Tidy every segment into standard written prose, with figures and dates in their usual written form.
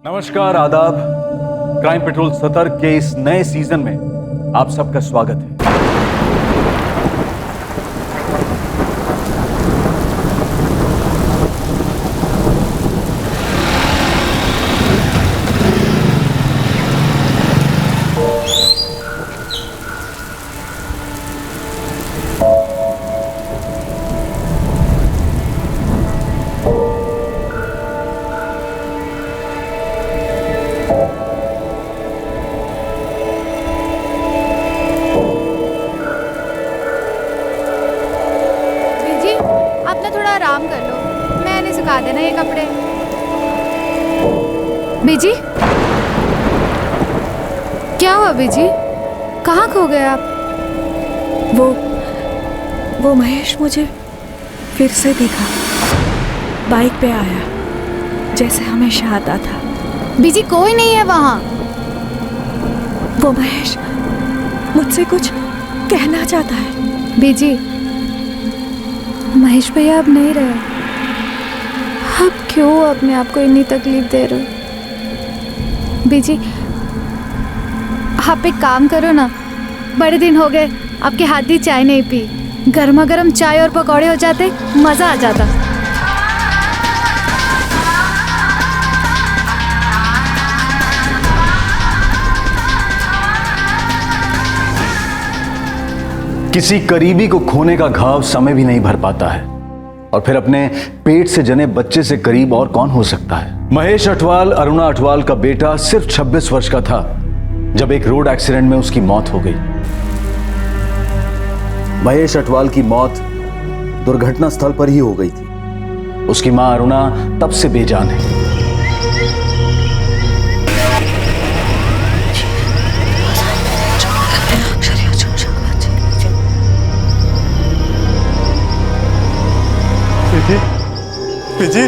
नमस्कार, आदाब। Crime petrol सतर्क के इस नए सीजन में आप सबका स्वागत है। आराम कर लो, मैंने सुखा देना ये कपड़े। बीजी, क्या हुआ बीजी? कहाँ खो गए आप? वो महेश मुझे फिर से दिखा, बाइक पे आया जैसे हमेशा आता था। बीजी, कोई नहीं है वहाँ। वो महेश मुझसे कुछ कहना चाहता है। बीजी, महेश भैया अब नहीं रहे। आप क्यों अपने आप को इतनी तकलीफ दे रहे हो? बीजी, आप एक काम करो ना, बड़े दिन हो गए आपके हाथ की चाय नहीं पी। गर्मा गर्म चाय और पकौड़े हो जाते, मज़ा आ जाता। किसी करीबी को खोने का घाव समय भी नहीं भर पाता है, और फिर अपने पेट से जने बच्चे से करीब और कौन हो सकता है। महेश अठवाल अरुणा अठवाल का बेटा सिर्फ 26 वर्ष का था जब एक रोड एक्सीडेंट में उसकी मौत हो गई। महेश अठवाल की मौत दुर्घटना स्थल पर ही हो गई थी। उसकी मां अरुणा तब से बेजान है। PG,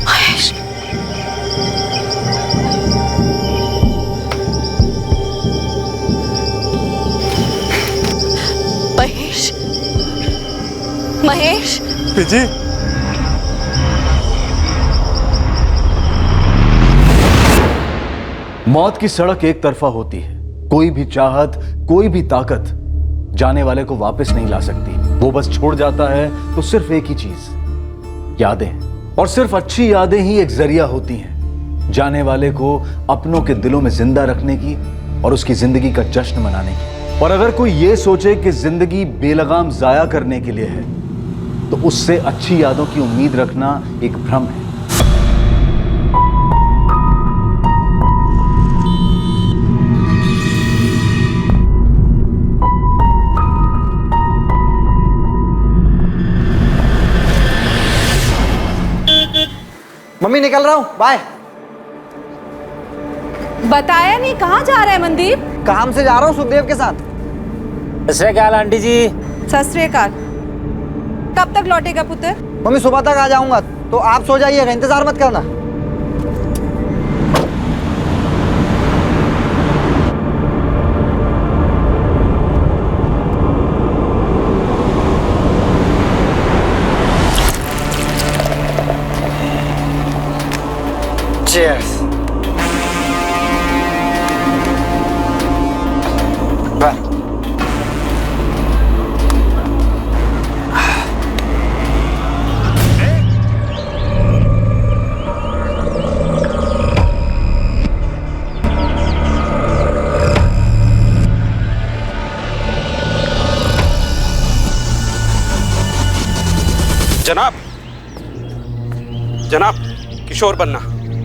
Mahesh, Mahesh, Mahesh, PG. मौत की सड़क एक तरफा होती है। कोई भी चाहत, कोई भी ताकत जाने वाले को वापस नहीं ला सकती। वो बस छोड़ जाता है तो सिर्फ एक ही चीज, यादें। और सिर्फ अच्छी यादें ही एक जरिया होती हैं जाने वाले को अपनों के दिलों में जिंदा रखने की और उसकी जिंदगी का जश्न मनाने की। और अगर कोई ये सोचे कि जिंदगी बेलगाम जाया करने के लिए है, तो उससे अच्छी यादों की उम्मीद रखना एक भ्रम है। मम्मी, निकल रहा हूँ, बाय। बताया नहीं, कहाँ जा रहा है मनदीप? काम से जा रहा हूँ सुखदेव के साथ। सत श्री अकाल आंटी जी। सत श्री अकाल। कब तक लौटेगा पुत्र? मम्मी, सुबह तक आ जाऊंगा, तो आप सो जाइएगा, इंतजार मत करना। Cheers. Bye. जनाब, जनाब, किशोर बन्ना,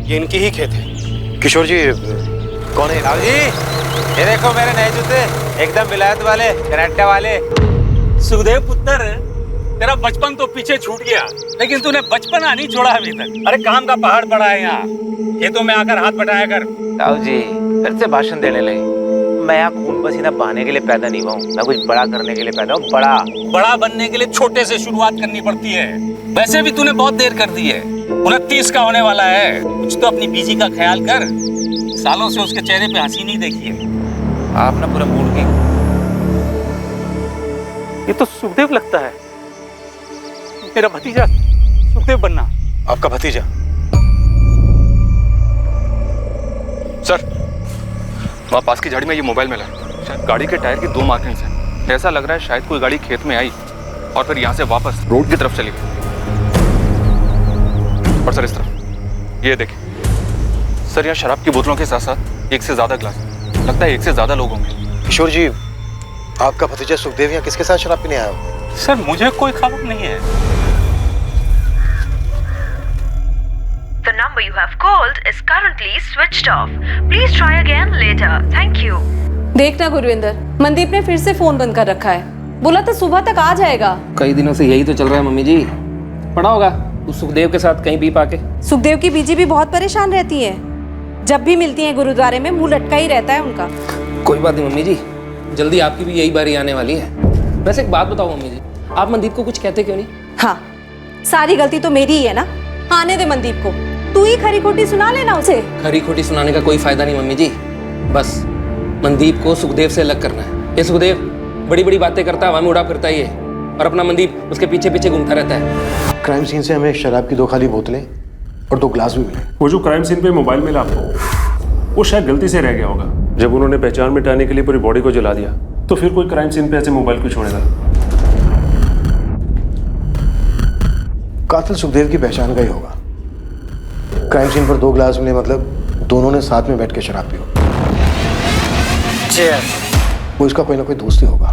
ये इनकी ही खेत है। किशोर जी कौन है? राव जी, ये देखो मेरे नए जूते, एकदम विलायत वाले, कनाडा वाले। सुखदेव पुत्र, तेरा बचपन तो पीछे छूट गया, लेकिन तूने बचपना नहीं छोड़ा अभी तक। अरे काम का पहाड़ पड़ा है यहाँ, खेतों में आकर हाथ बटाया कर। राव जी फिर से भाषण देने लगे। मैं यहाँ खून पसीना बहाने के लिए पैदा नहीं हुआ हूँ, मैं कुछ बड़ा करने के लिए पैदा हूँ। बड़ा बनने के लिए छोटे से शुरुआत करनी पड़ती है। वैसे भी तूने बहुत देर कर दी है, 29 का होने वाला है। कुछ तो अपनी बीजी का ख्याल कर, सालों से उसके चेहरे पे हंसी नहीं देखी है। आप ना पूरा मूड की ये तो सुखदेव लगता है, मेरा भतीजा सुखदेव बन्ना। आपका भतीजा? सर, वहाँ पास की झाड़ी में ये मोबाइल मिला है। शायद गाड़ी के टायर की 2 मार्किंग्स हैं। ऐसा लग रहा है शायद कोई गाड़ी खेत में आई और फिर यहाँ से वापस रोड की तरफ चली गई। और सर इस तरफ ये देखिए सर, यहाँ शराब की बोतलों के साथ साथ 1 से ज़्यादा ग्लास, लगता है 1 से ज़्यादा लोग होंगे। किशोर जी, आपका भतीजा सुखदेव यहाँ किसके साथ शराब पीने आया हो? सर मुझे कोई खबर नहीं है। The number you have called is currently switched off. Please try again later. Thank you. देखना गुरविंदर, मनदीप ने फिर से फोन बंद कर रखा है। बोला था सुबह तक आ जाएगा। कई दिनों से यही तो चल रहा है मम्मी जी। पड़ा होगा उस सुखदेव के साथ कहीं भी पाके। सुखदेव की बीजी भी बहुत परेशान रहती है, जब भी मिलती है गुरुद्वारे में मुंह लटका ही रहता है उनका। कोई बात नहीं मम्मी जी, जल्दी आपकी भी यही बारी आने वाली है। वैसे एक बात बताओ मम्मी जी, आप मनदीप को कुछ कहते क्यों नहीं? हाँ, सारी गलती तो मेरी ही है ना। आने दे मनदीप को, तू ही खरी खोटी सुना लेना उसे। खरी खोटी सुनाने का कोई फायदा नहीं मम्मी जी। बस मनदीप को सुखदेव से अलग करना है। ये सुखदेव बड़ी बड़ी बातें करता है, हवा में उड़ा फिरता ही है, और अपना मनदीप उसके पीछे पीछे घूमता रहता है। क्राइम सीन से हमें शराब की 2 खाली बोतलें और 2 ग्लास भी मिले। वो जो क्राइम सीन पे मोबाइल मिला आपको, वो शायद गलती से रह गया होगा। जब उन्होंने पहचान मिटाने के लिए पूरी बॉडी को जला दिया, तो फिर कोई क्राइम सीन पे ऐसे मोबाइल क्यों छोड़ेगा? कातिल सुखदेव की पहचान का ही होगा। क्राइम सीन पर 2 ग्लास मिले, मतलब दोनों ने साथ में बैठ के शराब पी। वो इसका कोई ना कोई दोस्त ही होगा।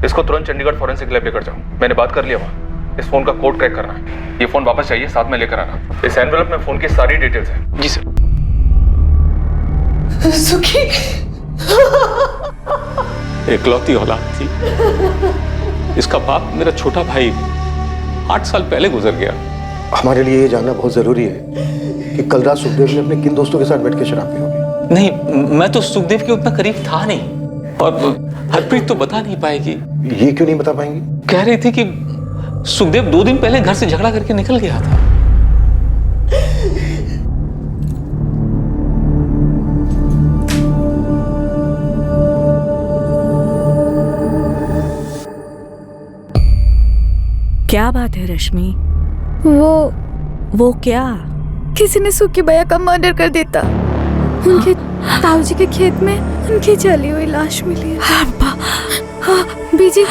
इसको तुरंत चंडीगढ़ फॉरेंसिक लैब लेकर जाओ। मैंने बात कर लिया वहाँ। इस फोन का कोड क्रैक करना है। ये फोन वापस चाहिए, साथ में लेकर आना। इस एनवेलप में फोन की सारी डिटेल्स हैं। जी सर। सुखी एकलौती औलाद थी। इसका बाप मेरा छोटा भाई 8 साल पहले गुजर गया। हमारे लिए ये जानना बहुत जरूरी है कि कल रात सुखदेव ने अपने किन दोस्तों के साथ बैठ के शराब पी होगी। नहीं, मैं तो सुखदेव के उतना करीब था नहीं, और हरप्रीत तो बता नहीं पाएगी। ये क्यों नहीं बता पाएंगी? कह रही थी कि सुखदेव 2 दिन पहले घर से झगड़ा करके निकल गया था। क्या बात है रश्मि? वो क्या? किसी ने सुखी भैया का मर्डर कर देता। उनके ताऊजी के खेत में उनकी जली हुई लाश मिली है। हाँ बीजी।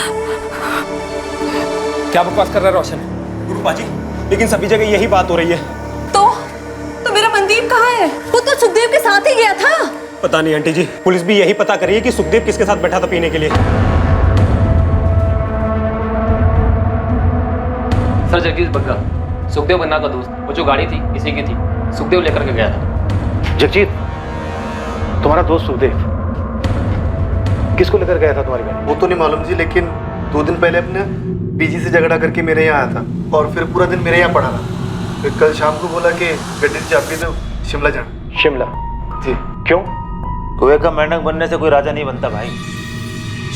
क्या बकवास कर रहा है रोशन? गुरुपा जी, लेकिन सभी जगह यही बात हो रही है। तो मेरा मनदीप कहाँ है? वो तो सुखदेव के साथ ही गया था। पता नहीं आंटी जी, पुलिस भी यही पता कर रही है कि सुखदेव किसके साथ बैठा था पीने के लिए। सर जगदीश बग्गा, सुखदेव बन्ना का दोस्त, वो जो गाड़ी थी इसी की थी, सुखदेव लेकर के गया था। जगजीत, तुम्हारा दोस्त सुखदेव किसको लेकर गया था तुम्हारी गाड़ी? वो तो नहीं मालूम जी, लेकिन 2 दिन पहले अपने बीजी से झगड़ा करके मेरे यहाँ आया था और फिर पूरा दिन मेरे यहाँ पड़ा रहा। फिर कल शाम को बोला कि गड्डी चाबी दो, शिमला जाना। शिमला? जी। क्यों? कुएं का मेंढक बनने से कोई राजा नहीं बनता भाई।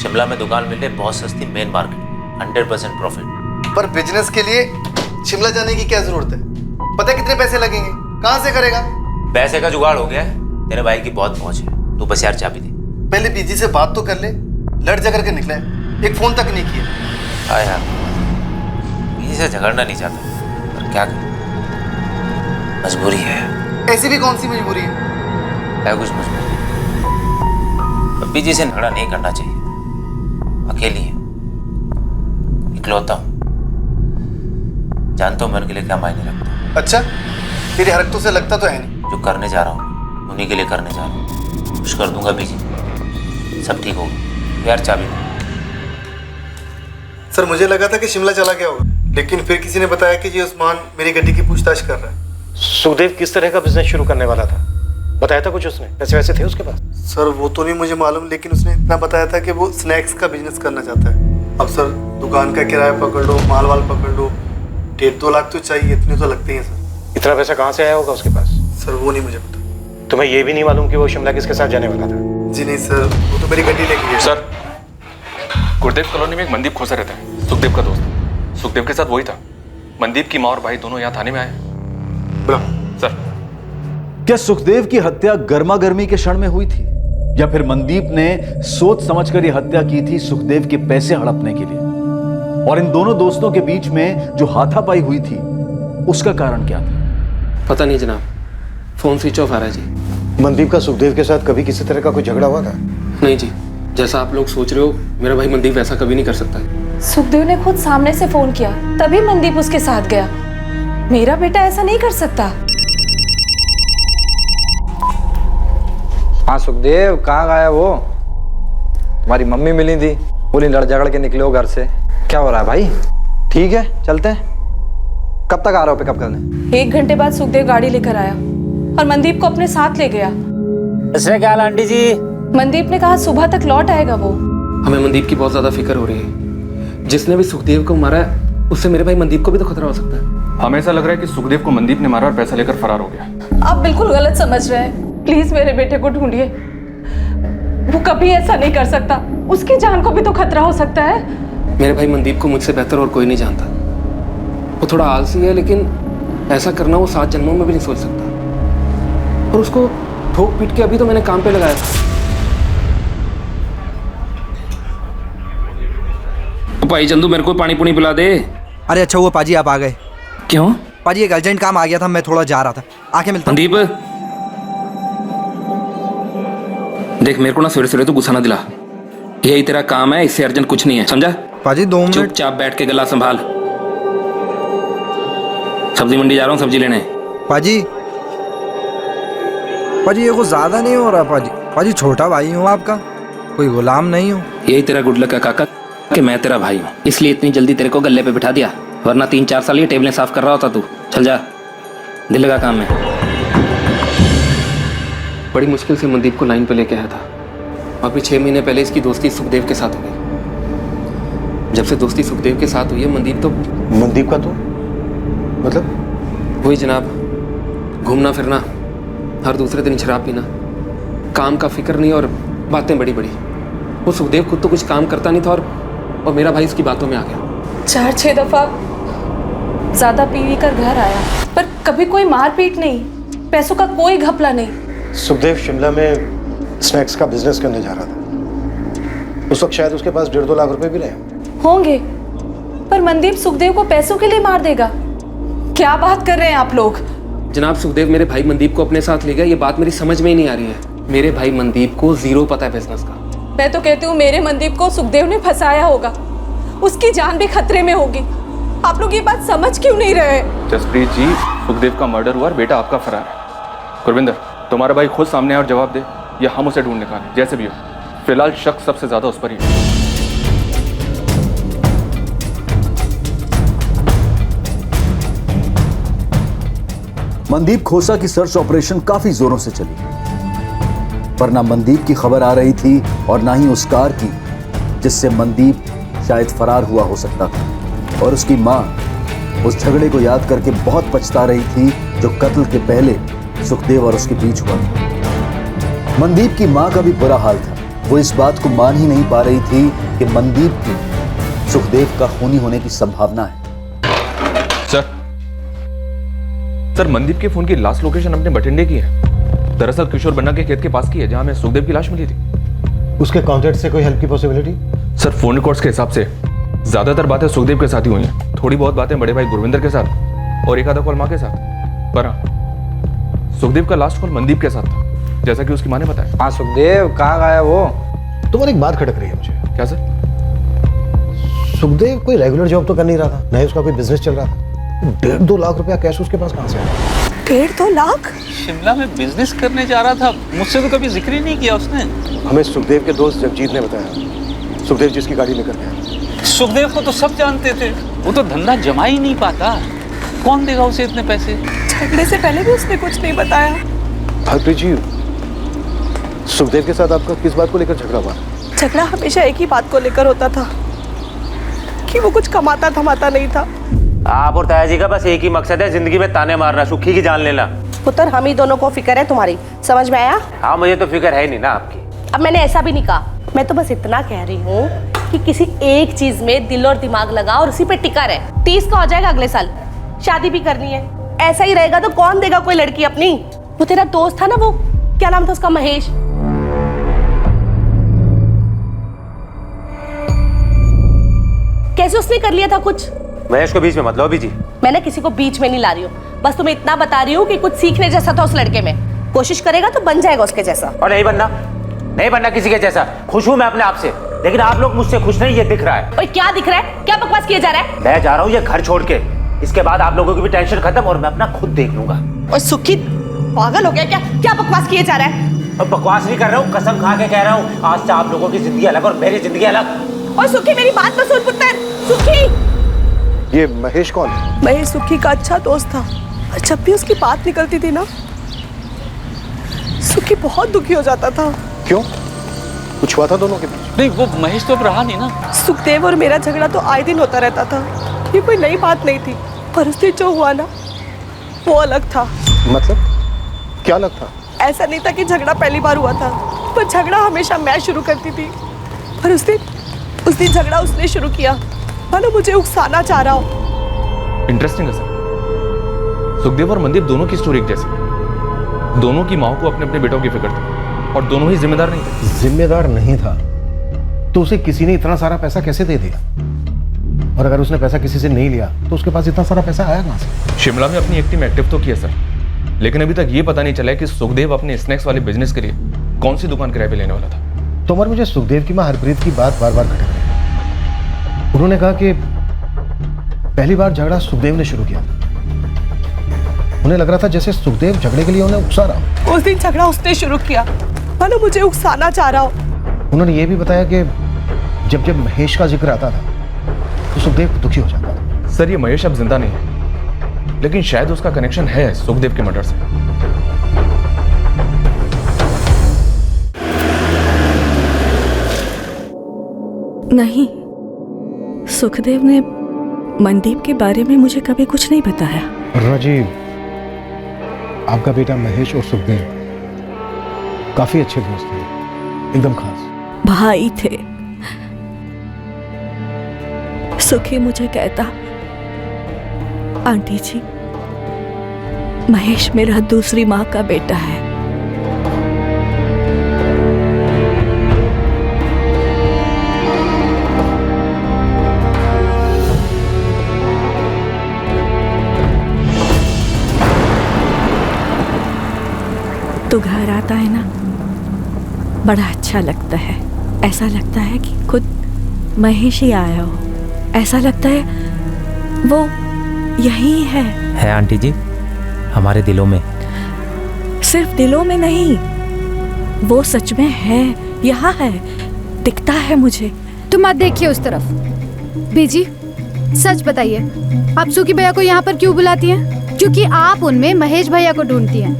शिमला में दुकान मिले बहुत सस्ती, मेन मार्केट, 100% प्रॉफिट। पर बिजनेस के लिए शिमला जाने की क्या जरूरत है? पता है कितने पैसे लगेंगे? कहाँ से करेगा? पैसे का जुगाड़ हो गया है, तेरे भाई की बहुत पहुंच है, तू बस यार चाबी दे। पहले बीजी से बात तो कर ले। लड़ झगड़ के निकला है, एक फोन तक नहीं किया। हाँ यार, बीजी से झगड़ना नहीं चाहता, पर क्या करूं, मजबूरी है। ऐसी भी कौन सी मजबूरी है? है कुछ मजबूरी, पर बीजी से झगड़ा नहीं करना चाहिए। अकेली है, इकलौता हूं, जानता हूं मैं उनके लिए क्या मायने रखता हूं। अच्छा, तेरी हरकतों से लगता तो है नहीं। जो करने जा रहा हूँ उन्हीं के लिए करने जा रहा हूँ। खुश कर दूंगा बीजी, सब ठीक होगा। यार चाबी दे। सर मुझे लगा था कि शिमला चला गया होगा, लेकिन फिर किसी ने बताया कि ये उस्मान मेरी गड्डी की पूछताछ कर रहा है। सुखदेव किस तरह का बिजनेस शुरू करने वाला था? बताया था कुछ उसने? पैसे वैसे थे उसके पास? सर वो तो नहीं मुझे मालूम, लेकिन उसने इतना बताया था कि वो स्नैक्स का बिजनेस करना चाहता है। अब सर दुकान का किराया पकड़ लो, माल वाल पकड़ लो, 1.5-2 लाख तो चाहिए, इतने तो लगते ही हैं सर। इतना पैसा कहाँ से आया होगा उसके पास? सर वो नहीं मुझे पता। तुम्हें ये भी नहीं मालूम कि वो शिमला किसके साथ जाने वाला था? जी नहीं सर, वो तो मेरी गड्डी लेके गया। सर, गुरुदेव कॉलोनी में एक मनदीप खोसा रहता है, सुखदेव का दोस्त। सुखदेव के साथ वही था। मनदीप की माँ और भाई दोनों यहाँ थाने में आए। बुला। सर, क्या सुखदेव की हत्या गर्मा गर्मी के क्षण में हुई थी, या फिर मनदीप ने सोच समझकर यह हत्या की थी सुखदेव के पैसे हड़पने के लिए? और इन दोनों दोस्तों के बीच में जो हाथापाई हुई थी उसका कारण क्या था? पता नहीं जनाब, फोन स्विच ऑफ आ रहा है जी। मनदीप का सुखदेव के साथ कभी किसी तरह का कोई झगड़ा हुआ था? नहीं जी, जैसा आप लोग सोच रहे हो मेरा भाई मनदीप वैसा कभी नहीं कर सकता है। सुखदेव ने खुद सामने से फोन किया, तभी मनदीप उसके साथ गया। मेरा बेटा ऐसा नहीं कर सकता। हाँ सुखदेव, कहाँ गया वो? तुम्हारी मम्मी मिली थी, बोली लड़ झगड़ के निकले हो घर से। क्या हो रहा है भाई? ठीक है, चलते हैं। कब तक आ रहे हो पिकअप करने? 1 घंटे बाद सुखदेव गाड़ी लेकर आया और मनदीप को अपने साथ ले गया। क्या आंटी जी? मनदीप ने कहा सुबह तक लौट आएगा वो। हमें मनदीप की बहुत ज्यादा फिक्र हो रही है। जिसने भी सुखदेव को मारा है उससे मेरे भाई मनदीप को भी तो खतरा हो सकता है। हमें ऐसा लग रहा है कि सुखदेव को मनदीप ने मारा और पैसा लेकर फरार हो गया। आप बिल्कुल गलत समझ रहे हैं। प्लीज मेरे बेटे को ढूंढिए, वो कभी ऐसा नहीं कर सकता। उसकी जान को भी तो खतरा हो सकता है। मेरे भाई मनदीप को मुझसे बेहतर और कोई नहीं जानता। वो थोड़ा आलसी है, लेकिन ऐसा करना वो 7 जन्मों में भी नहीं सोच सकता। और उसको ठोक पीट के अभी तो मैंने काम पे लगाया था। भाई चंदू, मेरे को पानी पुनी पिला दे। अरे अच्छा हुआ पाजी आप आ गए। क्यों? पाजी एक अर्जेंट काम आ गया था, मैं थोड़ा जा रहा था। आके मिलता हूं। मनदीप देख, मेरे को ना सवेरे सवेरे तो गुस्सा ना दिला। यही तेरा काम है, इससे अर्जेंट कुछ नहीं है, समझा? पाजी 2 मिनट। चुपचाप बैठ के गला संभाल। सब्जी मंडी जा रहा हूँ सब्जी लेने। पाजी पाजी ये कुछ ज्यादा नहीं हो रहा पाजी? पाजी छोटा भाई हूँ आपका, कोई गुलाम नहीं हूँ। यही तेरा गुड लक है काका कि मैं तेरा भाई हूँ, इसलिए इतनी जल्दी तेरे को गले पे बिठा दिया, वरना 3-4 साल ये टेबलें साफ कर रहा होता तू। चल जा, दिल लगा काम में। बड़ी मुश्किल से मनदीप को लाइन पे लेके आया था। अभी 6 महीने पहले इसकी दोस्ती सुखदेव के साथ हो गई। जब से दोस्ती सुखदेव के साथ हुई है, मनदीप तो मनदीप का तो मतलब वही जनाब, घूमना फिरना, हर दूसरे दिन शराब पीना, काम का फिक्र नहीं और बातें बड़ी बड़ी। वो सुखदेव खुद तो कुछ काम करता नहीं था और मेरा भाई इसकी बातों में आ गया। 4-6 दफा ज्यादा पी कर घर आया, पर कभी कोई मारपीट नहीं, पैसों का कोई घपला नहीं। सुखदेव शिमला में स्नैक्स का बिजनेस करने जा रहा था। उस वक्त शायद उसके पास 1.5-2 लाख रुपए भी रहे होंगे, पर मनदीप सुखदेव को पैसों के लिए मार देगा? क्या बात कर रहे हैं आप लोग? जनाब, सुखदेव मेरे भाई मनदीप को अपने साथ ले गया, ये बात मेरी समझ में ही नहीं आ रही है। मेरे भाई मनदीप को 0 पता है बिजनेस का। मैं तो कहती हूँ मेरे मनदीप को सुखदेव ने फंसाया होगा, उसकी जान भी खतरे में होगी। आप लोग ये बात समझ क्यों नहीं रहे? जसप्रीत जी, सुखदेव का मर्डर हुआ और बेटा आपका फरार है। गुरविंदर, तुम्हारा भाई खुद सामने आए और जवाब दे, या हम उसे ढूंढ निकालें, जैसे भी हो। फिलहाल शक सबसे ज्यादा उस पर ही है। मनदीप खोसा की सर्च ऑपरेशन काफी जोरों से चली, पर ना मनदीप की खबर आ रही थी और ना ही उस कार की जिससे मनदीप शायद फरार हुआ हो सकता था। और उसकी मां उस झगड़े को याद करके बहुत पछता रही थी जो कत्ल के पहले सुखदेव और उसके बीच हुआ। मनदीप की मां का भी बुरा हाल था। वो इस बात को मान ही नहीं पा रही थी कि मनदीप की सुखदेव का खूनी होने की संभावना है। सर, मनदीप के फोन की लास्ट लोकेशन अपने बठिंडे की है। दरअसल किशोर बन्ना के खेत के पास की है, जहां में सुखदेव की लाश मिली थी। उसके कॉन्टैक्ट से कोई हेल्प की पॉसिबिलिटी? सर, फोन रिकॉर्ड्स के हिसाब से ज्यादातर बातें सुखदेव के साथ ही हुई हैं। थोड़ी बहुत बातें बड़े भाई गुरविंदर के साथ और एक आधा कॉल माँ के साथ। पर हाँ, सुखदेव का लास्ट कॉल मनदीप के साथ था, जैसा कि उसकी माँ ने बताया। हाँ सुखदेव, कहाँ गया वो? तुम्हारी एक बात खटक रही है मुझे। क्या सर? सुखदेव कोई रेगुलर जॉब तो कर नहीं रहा था, नहीं उसका कोई बिजनेस चल रहा था। 1.5-2 लाख रुपया कैश उसके पास कहाँ से आया? 1.5-2 लाख? शिमला में बिजनेस करने जा रहा था, मुझसे तो कभी जिक्र ही नहीं किया उसने। हमें सुखदेव के दोस्त जगजीत ने बताया, सुखदेव जिसकी गाड़ी लेकर गया। सुखदेव को तो सब जानते थे, वो तो धंधा जमा ही नहीं पाता। कौन देगा उसे इतने पैसे? झगड़े से पहले भी उसने कुछ नहीं बताया। हरप्रीत जी, सुखदेव के साथ आपका किस बात को लेकर झगड़ा हुआ? झगड़ा हमेशा एक ही बात को लेकर होता था कि वो कुछ कमाता धमाता नहीं था। आप और ताया जी का बस एक ही मकसद है, जिंदगी में ताने मारना, सुखी की जान लेना। पुत्र, हम ही दोनों को फिक्र है तुम्हारी, समझ में आया? हाँ, मुझे तो फिक्र है नहीं ना आपकी। अब मैंने ऐसा भी नहीं कहा, मैं तो बस इतना कह रही हूँ कि किसी एक चीज में दिल और दिमाग लगा और उसी पे टिका रहे। 30 का हो जाएगा अगले साल, शादी भी करनी है। ऐसा ही रहेगा तो कौन देगा कोई लड़की अपनी? वो तेरा दोस्त था ना, वो क्या नाम था उसका, महेश, कैसे उसने कर लिया था कुछ? महेश को बीच में मत लो अभी जी। मैंने किसी को बीच में नहीं ला रही हूँ, बस तुम्हें इतना बता रही हूँ कि कुछ सीखने जैसा था उस लड़के में। कोशिश करेगा तो बन जाएगा उसके जैसा। और नहीं बनना किसी के जैसा। खुश हूं मैं अपने आप से, लेकिन आप लोग मुझसे खुश नहीं, ये दिख रहा है। और क्या दिख रहा है? क्या बकवास किया जा रहा है? मैं जा रहा हूँ ये घर छोड़ के। इसके बाद आप लोगों की भी टेंशन खत्म और मैं अपना खुद देख लूंगा। और सुखी पागल हो गया क्या? क्या बकवास किए जा रहा है? अब बकवास नहीं कर रहा हूँ, कसम खा के कह रहा हूँ, आज से आप लोगों की जिंदगी अलग और मेरी जिंदगी अलग। और सुखी मेरी बात तो सुन पुत्र। सुखी, ये महेश कौन है? महेश सुखी का अच्छा दोस्त था। जब भी उसकी बात निकलती थी ना, सुखी बहुत दुखी हो जाता था। क्यों? कुछ हुआ था दोनों के बीच? नहीं, वो महेश तो अब रहा नहीं ना। सुखदेव और मेरा झगड़ा तो आए दिन होता रहता था, ये कोई नई बात नहीं थी। पर उस दिन जो हुआ ना, वो अलग था। मतलब क्या अलग था? ऐसा नहीं था कि झगड़ा पहली बार हुआ था, पर झगड़ा हमेशा मैं शुरू करती थी। पर उस दिन झगड़ा उसने शुरू किया, मानो मुझे उकसाना चाह रहा हो। इंटरेस्टिंग है सर। सुखदेव और मनदीप दोनों की स्टोरी एक जैसी। दोनों की माँ को अपने अपने बेटों की फिक्र थी और दोनों ही जिम्मेदार नहीं थे। जिम्मेदार नहीं था तो उसे किसी ने इतना सारा पैसा कैसे दे दिया? और अगर उसने पैसा किसी से नहीं लिया तो उसके पास इतना सारा पैसा आया कहां से? शिमला में अपनी एक टीम एक्टिव तो किया सर, लेकिन अभी तक ये पता नहीं चला है कि सुखदेव अपने स्नैक्स वाले बिजनेस के लिए कौन सी दुकान किराए पे लेने वाला था। तो मुझे सुखदेव की मां हरप्रीत की बात बार बार खटक रही है। उन्होंने कहा कि पहली बार झगड़ा सुखदेव ने शुरू किया था। उन्हें लग रहा था जैसे सुखदेव झगड़े के लिए उन्हें उकसा रहा हो। उस दिन झगड़ा उसने शुरू किया, मानो मुझे उकसाना चाह रहा हो। उन्होंने ये भी बताया कि जब जब महेश का जिक्र आता था तो सुखदेव दुखी हो जाता था। सर ये महेश अब जिंदा नहीं है, लेकिन शायद उसका कनेक्शन है सुखदेव के मर्डर से। नहीं, सुखदेव ने मनदीप के बारे में मुझे कभी कुछ नहीं बताया। अरुणा जी, आपका बेटा महेश और सुखदेव काफी अच्छे दोस्त थे, एकदम खास भाई थे। सुखी मुझे कहता, आंटी जी, महेश मेरा दूसरी माँ का बेटा है। तो घर आता है ना, बड़ा अच्छा लगता है। ऐसा लगता है कि खुद महेश ही आया हो। ऐसा लगता है वो यही है आंटी जी, हमारे दिलों में। सिर्फ दिलों में नहीं, वो सच में है, यहाँ है, दिखता है मुझे। तुम मत देखिए उस तरफ। बीजी, सच बताइए, आप सुखी भैया को यहाँ पर क्यों बुलाती हैं? क्योंकि आप उनमें महेश भैया को ढूंढती हैं।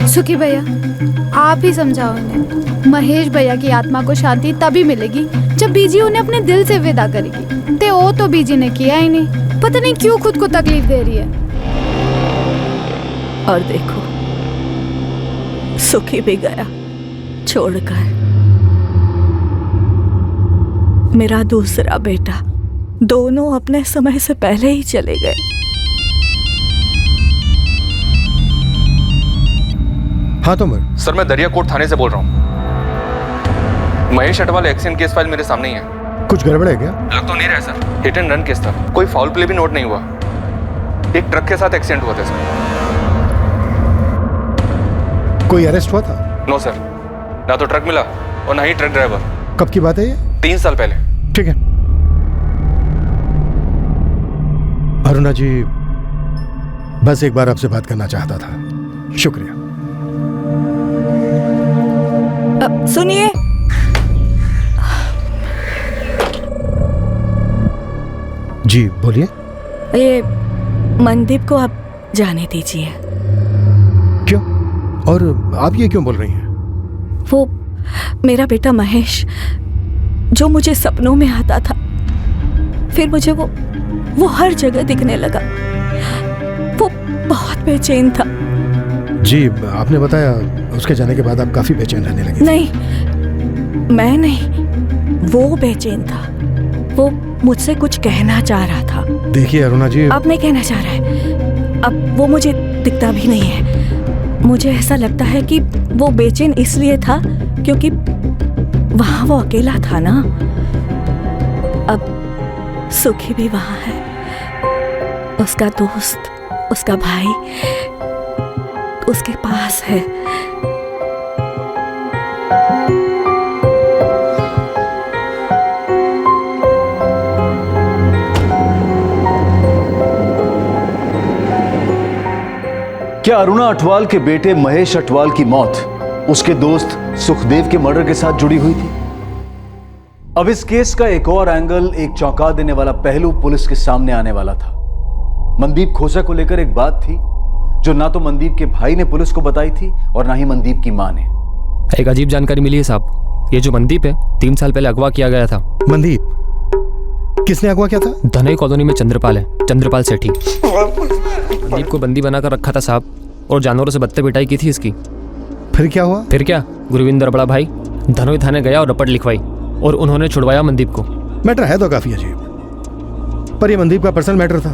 सुखी भैया, आप ही समझाओ उन्हें। महेश भैया की आत्मा को शांति तभी मिलेगी जब बीजी उन्हें अपने दिल से विदा करेगी। ते वो तो बीजी ने किया ही नहीं, पता नहीं क्यों खुद को तकलीफ दे रही है। और देखो, सुखी भी गया छोड़कर। मेरा दूसरा बेटा, दोनों अपने समय से पहले ही चले गए। हाँ तो सर, मैं दरियाकोट थाने से बोल रहा हूँ। Mahesh Atwal accident case file मेरे सामने ही है। कुछ गड़बड़ है क्या? लग तो नहीं रहा है sir, hit and run case था। कोई फाउल प्ले भी नोट नहीं हुआ। एक ट्रक के साथ एक्सीडेंट हुआ था सर। कोई अरेस्ट हुआ था? नो सर, ना तो ट्रक मिला और ना ही ट्रक ड्राइवर। कब की बात है ये? 3 साल पहले। ठीक है अरुणा जी, बस एक बार आपसे बात करना चाहता था। शुक्रिया। सुनिए, जी बोलिए। ये मनदीप को आप जाने दीजिए। क्यों? और आप ये क्यों बोल रही हैं? वो मेरा बेटा महेश, जो मुझे सपनों में आता था, फिर मुझे वो हर जगह दिखने लगा। वो बहुत बेचैन था। जी, आपने बताया उसके जाने के बाद आप काफी बेचैन रहने लगे। नहीं, मैं नहीं, वो बेचैन था। वो मुझसे कुछ कहना चाह रहा था। देखिए अरुणा जी, अब नहीं कहना चाह रहा है। अब वो मुझे दिखता भी नहीं है। मुझे ऐसा लगता है कि वो बेचैन इसलिए था क्योंकि वहां वो अकेला था ना। अब सुखी भी वहां है, उसका दोस्त, उसका भाई उसके पास है। क्या अरुणा अठवाल के बेटे महेश अठवाल की मौत उसके दोस्त सुखदेव के मर्डर के साथ जुड़ी हुई थी? अब इस केस का एक और एंगल, एक चौंका देने वाला पहलू पुलिस के सामने आने वाला था। मनदीप खोसा को लेकर एक बात थी जो ना तो मनदीप के भाई ने पुलिस को बताई थी और ना ही मनदीप की मां ने। एक अजीब जानकारी मिली है साहब। ये जो मनदीप है 3 साल पहले अगवा किया गया था। मनदीप? किसने अगवा किया था? धनई कॉलोनी में चंद्रपाल है, चंद्रपाल सेठी। मनदीप को बंदी बनाकर रखा था साहब और जानवरों से बत्ते पिटाई की थी इसकी। फिर क्या हुआ? फिर क्या, गुरविंदर बड़ा भाई धनोई थाने गया और रपट लिखवाई और उन्होंने छुड़वाया मनदीप को। मैटर है तो काफी अजीब, पर ये मनदीप का पर्सनल मैटर था।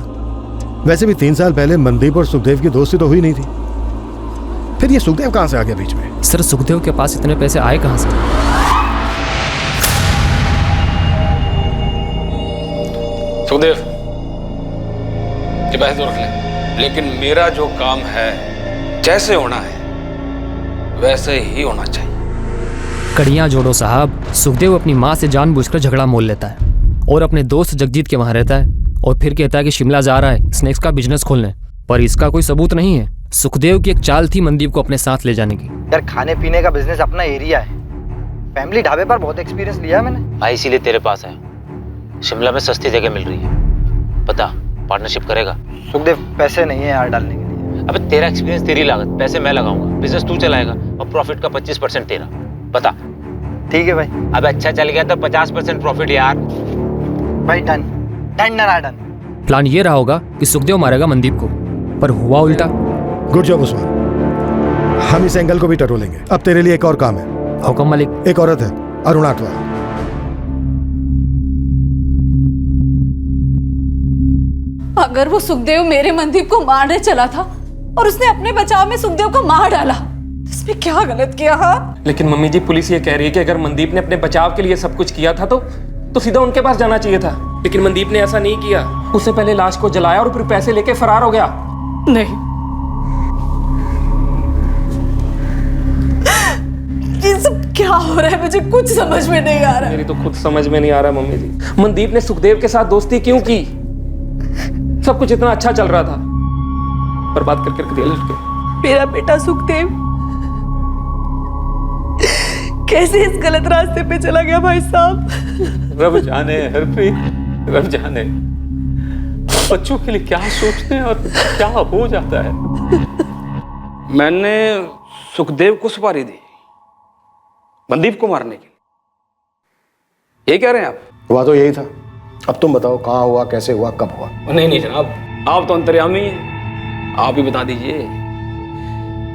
वैसे भी 3 साल पहले मनदीप और सुखदेव की दोस्ती तो हुई नहीं थी। फिर ये सुखदेव कहां से आ गया बीच में? सर सुखदेव के पास इतने पैसे आए कहां से? सुखदेव ये बहस तो रख ले, लेकिन मेरा जो काम है जैसे होना है वैसे ही होना चाहिए। कड़ियां जोड़ो साहब। सुखदेव अपनी माँ से जानबूझकर झगड़ा मोल लेता है और अपने दोस्त जगजीत के वहां रहता है और फिर कहता है कि शिमला जा रहा है स्नैक्स का बिजनेस खोलने, पर इसका कोई सबूत नहीं है। सुखदेव की एक चाल थी मनदीप को अपने साथ ले जाने की। यार खाने पीने का बिजनेस अपना एरिया है, फैमिली ढाबे पर बहुत एक्सपीरियंस लिया है मैंने। भाई इसीलिए तेरे पास है। शिमला में सस्ती जगह मिल रही है, बता पार्टनरशिप करेगा? सुखदेव पैसे नहीं है यार डालने के लिए। अबे तेरा एक्सपीरियंस, तेरी लागत, पैसे मैं लगाऊंगा, बिजनेस तू चलाएगा और प्रॉफिट का 25% तेरा। बता। ठीक है भाई। अब अच्छा चल गया तो 50% प्रॉफिट यार। भाई डन डन डन। प्लान ये रहा होगा कि सुखदेव मारेगा मनदीप को, पर हुआ उल्टा। गुड जॉब उस्मान, हम इस एंगल को भी टटोलेंगे। अब तेरे लिए एक और काम है। हुक्म मालिक। एक औरत है अरुणा अठवाल। अगर वो सुखदेव मेरे मनदीप को मारने चला था और उसने अपने बचाव में सुखदेव को मार डाला, इसमें क्या गलत किया? हाँ लेकिन मम्मी जी पुलिस ये कह रही है कि अगर मनदीप ने अपने बचाव के लिए सब कुछ किया था तो सीधा उनके पास जाना चाहिए था, लेकिन मनदीप ने ऐसा नहीं किया। उससे पहले लाश को जलाया और फिर पैसे लेके फरार हो गया। नहीं, ये सब क्या हो रहा है? मुझे कुछ समझ में नहीं आ रहा। मेरी तो खुद समझ में नहीं आ रहा मम्मी जी। मनदीप ने सुखदेव के साथ दोस्ती क्यों की? सब कुछ इतना अच्छा चल रहा था, बर्बाद करके रख दिया लड़के। मेरा बेटा सुखदेव कैसे इस गलत रास्ते पे चला गया भाई साहब? रब जाने हरप्रीत, रब जाने बच्चों के लिए क्या सोचते हैं और क्या हो जाता है। मैंने सुखदेव को सुपारी दी मनदीप को मारने की, ये कह रहे हैं आप? हुआ तो यही था। अब तुम बताओ कहाँ हुआ, कैसे हुआ, कब हुआ? नहीं जनाब, आप तो अंतर्यामी हैं, आप ही बता दीजिए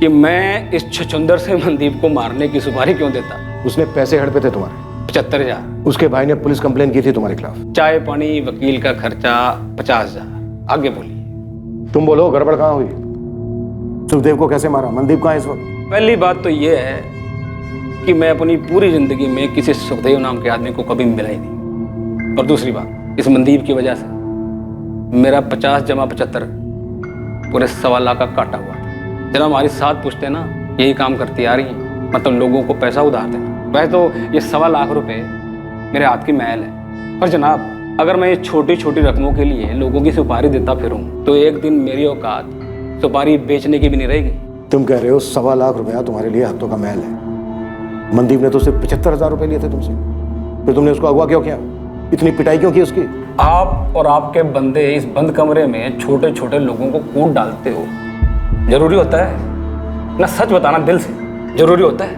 कि मैं इस छछुंदर से मनदीप को मारने की सुपारी क्यों देता? उसने पैसे हड़पे थे तुम्हारे 75,000। उसके भाई ने पुलिस कंप्लेन की थी तुम्हारे खिलाफ। चाय पानी वकील का खर्चा 50,000। आगे बोलिए। तुम बोलो गड़बड़ कहाँ हुई? सुखदेव को कैसे मारा? मनदीप कहाँ है इस वक्त? पहली बात तो ये है कि मैं अपनी पूरी जिंदगी में किसी सुखदेव नाम के आदमी को कभी मिला ही नहीं, और दूसरी बात इस मनदीप की वजह से मेरा 50 जमा 75 पूरे 1.25 लाख का काटा हुआ। जनाब हमारी 7 पुश्तें ना यही काम करती आ रही हैं, मतलब लोगों को पैसा उधार देना। वैसे तो ये 1.25 लाख रुपए मेरे हाथ की महल है, पर जनाब अगर मैं ये छोटी छोटी रकमों के लिए लोगों की सुपारी देता फिरूं तो एक दिन मेरी औकात सुपारी बेचने की भी नहीं रहेगी। तुम कह रहे हो 1.25 लाख रुपया तुम्हारे लिए हाथों का महल है। मनदीप ने तो सिर्फ 75,000 रुपए लिए थे तुमसे, फिर तुमने उसको अगवा क्यों किया? इतनी पिटाई क्यों की उसकी? आप और आपके बंदे इस बंद कमरे में छोटे छोटे लोगों को कूट डालते हो, जरूरी होता है ना? सच बताना दिल से जरूरी होता है,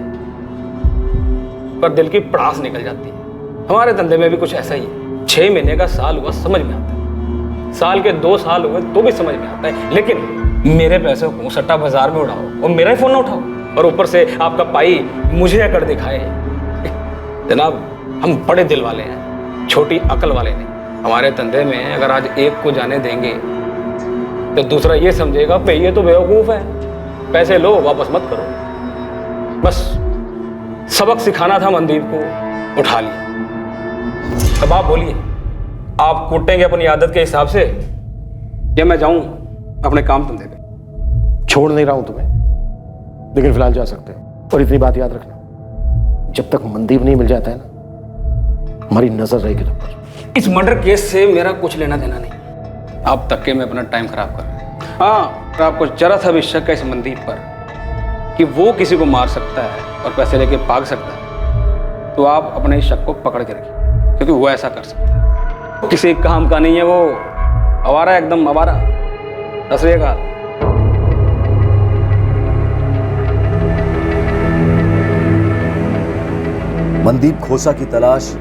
पर दिल की पड़ास निकल जाती है। हमारे धंधे में भी कुछ ऐसा ही है। 6 महीने का साल हुआ समझ में आता है, साल के 2 साल हुए तो भी समझ में आता है, लेकिन मेरे पैसे को सट्टा बाजार में उड़ाओ और मेरा ही फोन ना उठाओ और ऊपर से आपका पाई मुझे अकड़ दिखाए। जनाब हम बड़े दिल वाले हैं, छोटी अकल वाले नहीं। हमारे धंधे में अगर आज एक को जाने देंगे तो दूसरा ये समझेगा पे ये तो बेवकूफ है, पैसे लो वापस मत करो। बस सबक सिखाना था मनदीप को, उठा लिया। अब आप बोलिए आप कूटेंगे अपनी आदत के हिसाब से या मैं जाऊं अपने काम धंधे पे? छोड़ नहीं रहा हूं तुम्हें, लेकिन फिलहाल जा सकते हो। और इतनी बात याद रखना, जब तक मनदीप नहीं मिल जाता है ना, हमारी नजर रहेगी तुम पर। इस मर्डर केस से मेरा कुछ लेना देना नहीं। आप तक के में अपना टाइम खराब कर रहे हैं। हाँ, अगर आपको जरा सा भी शक है इस मनदीप पर कि वो किसी को मार सकता है और पैसे लेके भाग सकता है, तो आप अपने इस शक को पकड़ के रखिए, क्योंकि वो ऐसा कर सकता है। किसी काम का नहीं है वो, आवारा, एकदम आवारा। रसरेगा। मनदीप खोसा की तलाश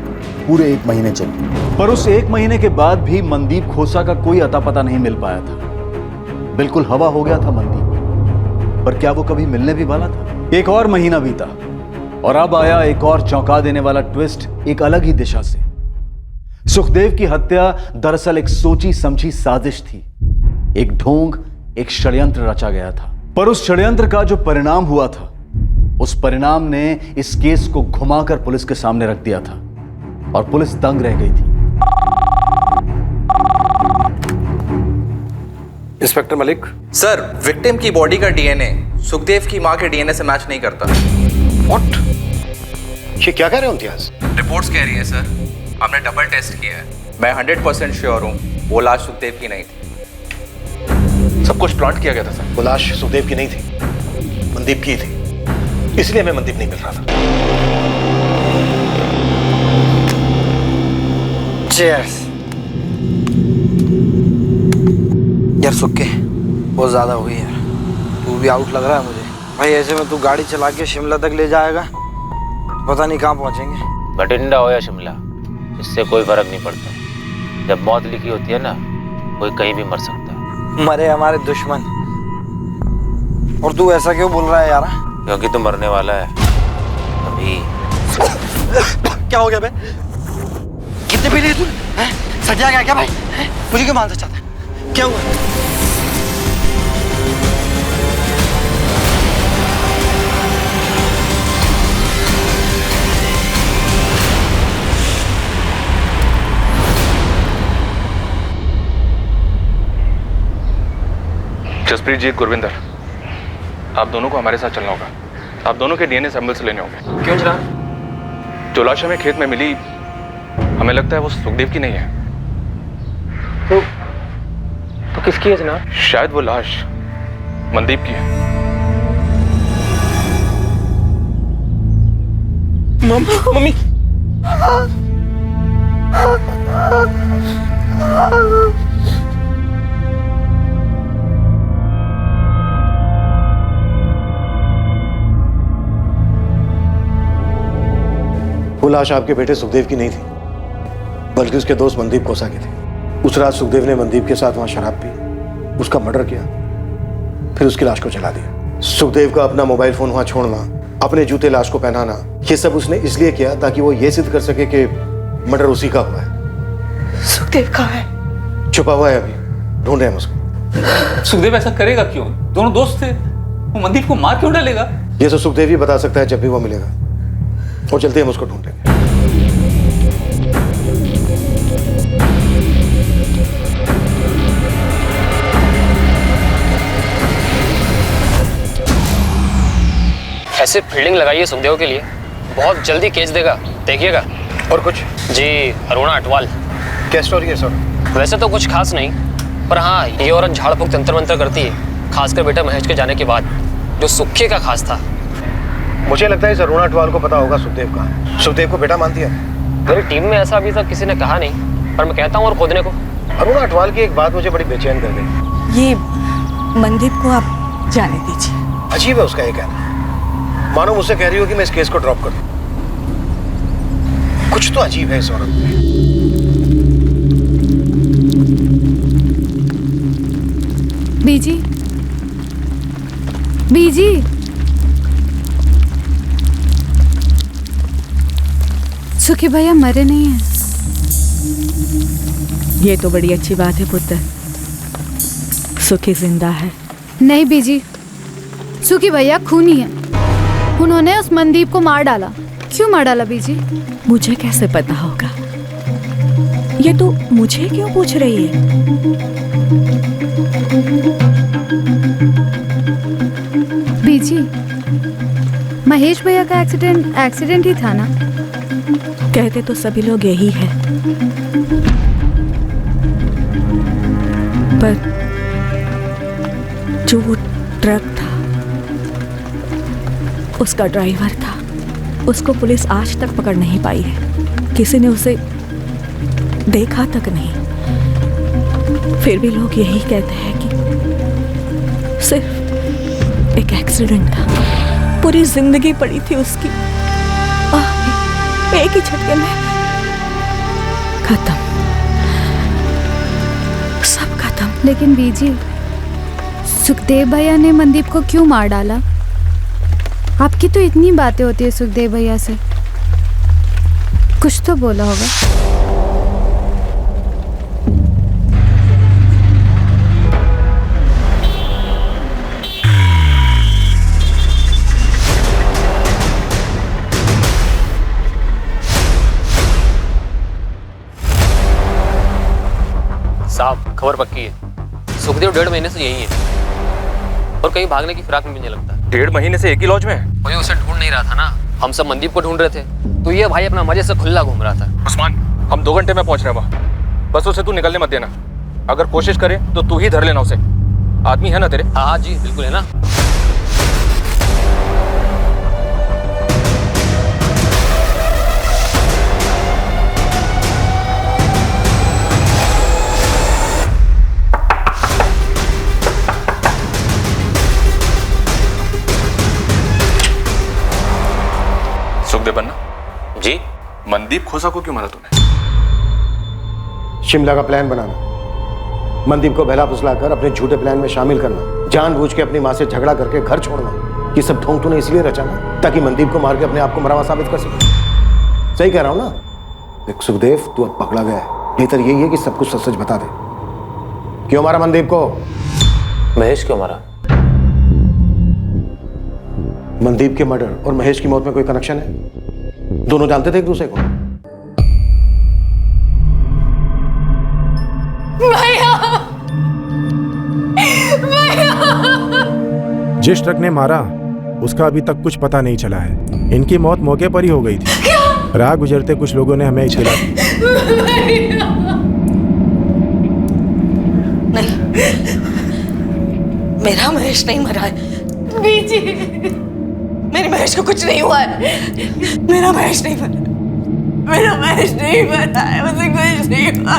पूरे 1 महीने चली, पर उस 1 महीने के बाद भी मनदीप खोसा का कोई अता पता नहीं मिल पाया था। बिल्कुल हवा हो गया था मनदीप, पर क्या वो कभी मिलने भी वाला था? एक और महीना बीता और अब आया एक और चौंका देने वाला ट्विस्ट एक अलग ही दिशा से। सुखदेव की हत्या दरअसल एक सोची समझी साजिश थी, एक ढोंग, एक षड्यंत्र रचा गया था। पर उस षड्यंत्र का जो परिणाम हुआ था, उस परिणाम ने इस केस को घुमाकर पुलिस के सामने रख दिया था और पुलिस दंग रह गई थी। इंस्पेक्टर मलिक। सर, विक्टिम की बॉडी का डीएनए सुखदेव की मां के डीएनए से मैच नहीं करता। व्हाट? ये क्या कह रहे हो इम्तियाज? रिपोर्ट्स कह रही है सर, हमने डबल टेस्ट किया है। मैं 100% श्योर हूँ वो लाश सुखदेव की नहीं थी। सब कुछ प्लांट किया गया था सर। वो लाश सुखदेव की नहीं थी, मनदीप की थी, इसलिए हमें मनदीप नहीं मिल रहा था। चीयर्स। यार सुक्के, बहुत ज्यादा हुई यार, तू भी आउट लग रहा है मुझे भाई। ऐसे में तू गाड़ी चला के शिमला तक ले जाएगा, पता नहीं कहाँ पहुंचेंगे। बठिंडा हो या शिमला, इससे कोई फर्क नहीं पड़ता। जब मौत लिखी होती है ना, कोई कहीं भी मर सकता है। मरे हमारे दुश्मन, और तू ऐसा क्यों बोल रहा है यार? क्योंकि तू मरने वाला है अभी। क्या हो गया बे? कितने पी लिए तू? सजा गया क्या भाई? मुझे क्यों मानना चाहता है? क्या हुआ? जसप्रीत जी, गुरविंदर, आप दोनों को हमारे साथ चलना होगा। आप दोनों के डीएनए सैंपल्स लेने होंगे। क्यों जनाब? जो लाश हमें खेत में मिली, हमें लगता है वो सुखदेव की नहीं है। तो किसकी है जनाब? शायद वो लाश मनदीप की है। मम्मी। वो लाश आपके बेटे सुखदेव की नहीं थी, बल्कि उसके दोस्त मनदीप खोसा की थी। उस रात सुखदेव ने मनदीप के साथ वहां शराब पी, उसका मर्डर किया, फिर उसकी लाश को जला दिया। सुखदेव का अपना मोबाइल फोन वहां छोड़ना, अपने जूते लाश को पहनाना, ये सब उसने इसलिए किया ताकि वो ये सिद्ध कर सके कि मर्डर उसी का हुआ है। सुखदेव कहाँ है? छुपा हुआ है, अभी ढूंढ रहे हैं उसको। सुखदेव ऐसा करेगा क्यों? दोनों दोस्त थे, वो मनदीप को मार क्यों डालेगा? ये तो सुखदेव ही बता सकता है जब भी वो मिलेगा। और चलते हम उसको ढूंढेंगे। ऐसे फील्डिंग लगाइए सुखदेव के लिए, बहुत जल्दी केस देगा, देखिएगा। और कुछ? जी, अरुणा अटवाल। क्या स्टोरी है सर? वैसे तो कुछ खास नहीं, पर हाँ, ये औरत झाड़ फूक तंत्र मंत्र करती है, खासकर बेटा महेश के जाने के बाद, जो सुक्के का खास था। मुझे लगता है इस अरुणा अटवाल को पता होगा सुखदेव का। सुखदेव को बेटा मानती है। मेरी टीम में ऐसा अभी तक किसी ने कहा नहीं, पर मैं कहता हूँ और खोदने को। अरुणा अटवाल की एक बात मुझे बड़ी बेचैन कर गई। ये मनदीप को आप जाने दीजिए। अजीब है उसका ये कहना, मानो मुझसे कह रही हो कि मैं इस केस को ड्रॉप कर दूं। कुछ तो अजीब है इस औरत में। बीजी, बीजी, सुखी भैया मरे नहीं हैं। ये तो बड़ी अच्छी बात है पुत्र, सुखी जिंदा है। नहीं बीजी, सुखी भैया खूनी है। उन्होंने उस मनदीप को मार डाला। क्यों मार डाला बीजी? मुझे कैसे पता होगा? ये तो मुझे क्यों पूछ रही है? बीजी, महेश भैया का एक्सीडेंट ही था ना? कहते तो सभी लोग यही है, पर जो वो ट्रक था, उसका ड्राइवर था, उसको पुलिस आज तक पकड़ नहीं पाई है। किसी ने उसे देखा तक नहीं। फिर भी लोग यही कहते हैं कि सिर्फ एक एक्सीडेंट था। पूरी जिंदगी पड़ी थी उसकी, एक ही झटके में खत्म, सब खत्म। लेकिन बीजी, सुखदेव भैया ने मनदीप को क्यों मार डाला? आपकी तो इतनी बातें होती है सुखदेव भैया से, कुछ तो बोला होगा। साहब, खबर पक्की है। सुखदेव 1.5 महीने से यही है और कहीं भागने की फिराक में मुझे लगता है। 1.5 महीने से एक ही लॉज में? कोई उसे ढूंढ नहीं रहा था ना, हम सब मनदीप को ढूंढ रहे थे, तो ये भाई अपना मजे से खुला घूम रहा था। उस्मान, हम 2 घंटे में पहुंच रहे हैं वहाँ। बस उसे तू निकलने मत देना। अगर कोशिश करे तो तू ही धर लेना उसे। आदमी है ना तेरे? हाँ जी, बिल्कुल है ना। सुखदेव बन्ना जी, मनदीप खोसा को क्यों मारा तूने? शिमला का प्लान बनाना, मनदीप को बहला फुसलाकर अपने झूठे प्लान में शामिल करना, जानबूझ के अपनी माँ से झगड़ा करके घर छोड़ना, ये सब ढोंग तूने इसलिए रचा ना ताकि मनदीप को मार के अपने आप को मरा हुआ साबित कर सके। सही कह रहा हूं ना? देख सुखदेव, तू अब पकड़ा गया है, बेहतर यही है कि सब कुछ सच सच बता दे। क्यों मारा मनदीप को? महेश क्यों मारा? मनदीप के मर्डर और महेश की मौत में कोई कनेक्शन है? दोनों जानते थे एक दूसरे को? जिस ट्रक ने मारा उसका अभी तक कुछ पता नहीं चला है। इनकी मौत मौके पर ही हो गई थी। राह गुजरते कुछ लोगों ने हमें इत्तला दी। नहीं, मेरा महेश नहीं मरा है। बीजी, मेरे महेश को कुछ नहीं हुआ है। मेरा महेश नहीं मरा, मेरा महेश नहीं मरा है, मुझे कुछ नहीं हुआ।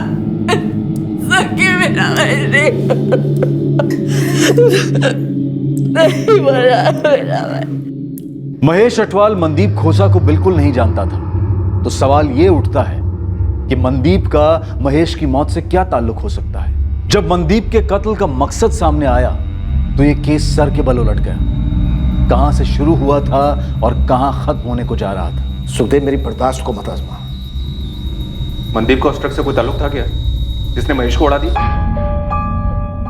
सच्ची मेरा महेश नहीं मरा, मेरा महेश अटवाल मनदीप खोसा को बिल्कुल नहीं जानता था, तो सवाल ये उठता है कि मनदीप का महेश की मौत से क्या ताल्लुक हो सकता है। जब मनदीप के कत्ल का मकसद सामने आया तो ये केस सर के बल उलट गया। कहां से शुरू हुआ था और कहां खत्म होने को जा रहा था। सुखदेव, मेरी बर्दाश्त को मत आजमा। मनदीप को उस ट्रक से कोई ताल्लुक था क्या जिसने महेश को उड़ा दिया?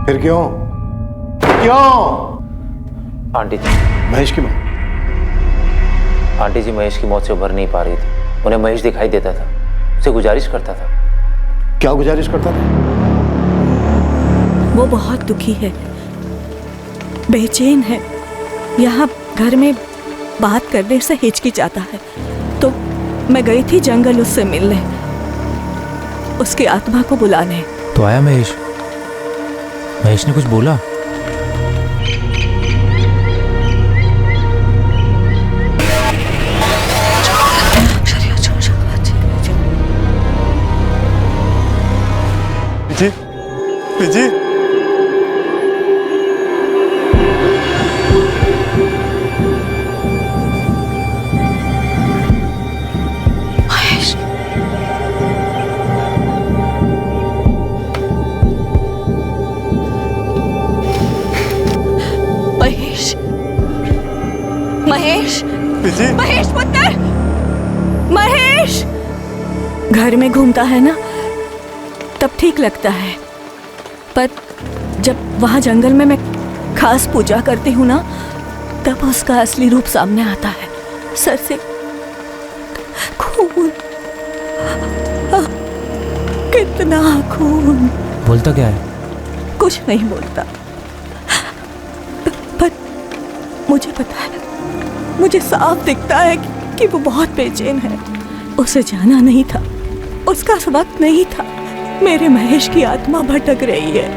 फिर क्यों? क्यों? आंटी जी, महेश की मौत? आंटी जी महेश की मौत से उभर नहीं पा रही थी। उन्हें महेश दिखाई देता था, उसे गुजारिश करता था। क्या गुजारिश करता था? वो बहुत दुखी है, बेचैन है, यहाँ घर में बात करने से हिचकिचाता है। तो मैं गई थी जंगल उससे मिलने, उसकी आत्मा को बुलाने। तो आया महेश? महेश ने कुछ बोला? जी, जी, महेश, महेश, महेश पुत्र, महेश! घर में घूमता है ना तब ठीक लगता है, पर जब वहां जंगल में मैं खास पूजा करती हूँ ना तब उसका असली रूप सामने आता है। सर से खून, कितना इतना खून। बोलता क्या है? कुछ नहीं बोलता, पर मुझे पता है, मुझे साफ दिखता है कि वो बहुत बेचैन है। उसे जाना नहीं था, उसका वक्त नहीं था। मेरे महेश की आत्मा भटक रही है,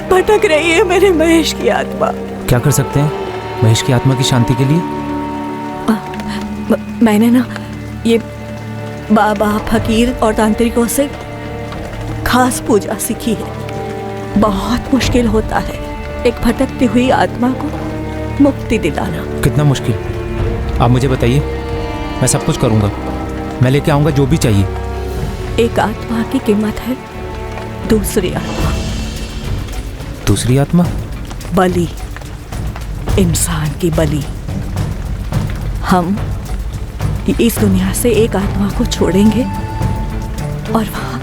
भटक रही है मेरे महेश की आत्मा। क्या कर सकते हैं महेश की आत्मा की शांति के लिए? मैंने ना ये बाबा, फकीर और तांत्रिकों से खास पूजा सीखी है। बहुत मुश्किल होता है एक भटकती हुई आत्मा को मुक्ति दिलाना। कितना मुश्किल? आप मुझे बताइए, मैं सब कुछ करूंगा, मैं लेके आऊंगा जो भी चाहिए। एक आत्मा की कीमत है दूसरी आत्मा। दूसरी आत्मा? बलि, इंसान की बलि। हम इस दुनिया से एक आत्मा को छोड़ेंगे और वहां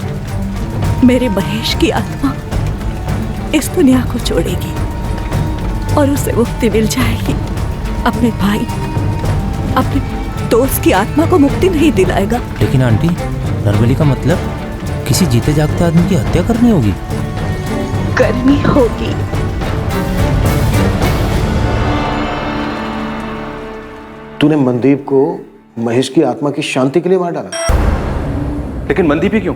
मेरे महेश की आत्मा इस दुनिया को छोड़ेगी और उसे मुक्ति मिल जाएगी। अपने भाई, अपने दोस्त की आत्मा को मुक्ति नहीं दिलाएगा। लेकिन आंटी, नरबली का मतलब किसी जीते जागते आदमी की हत्या करनी होगी? करनी होगी। तूने मनदीप को महेश की आत्मा की शांति के लिए मार डाला। लेकिन मनदीप ही क्यों?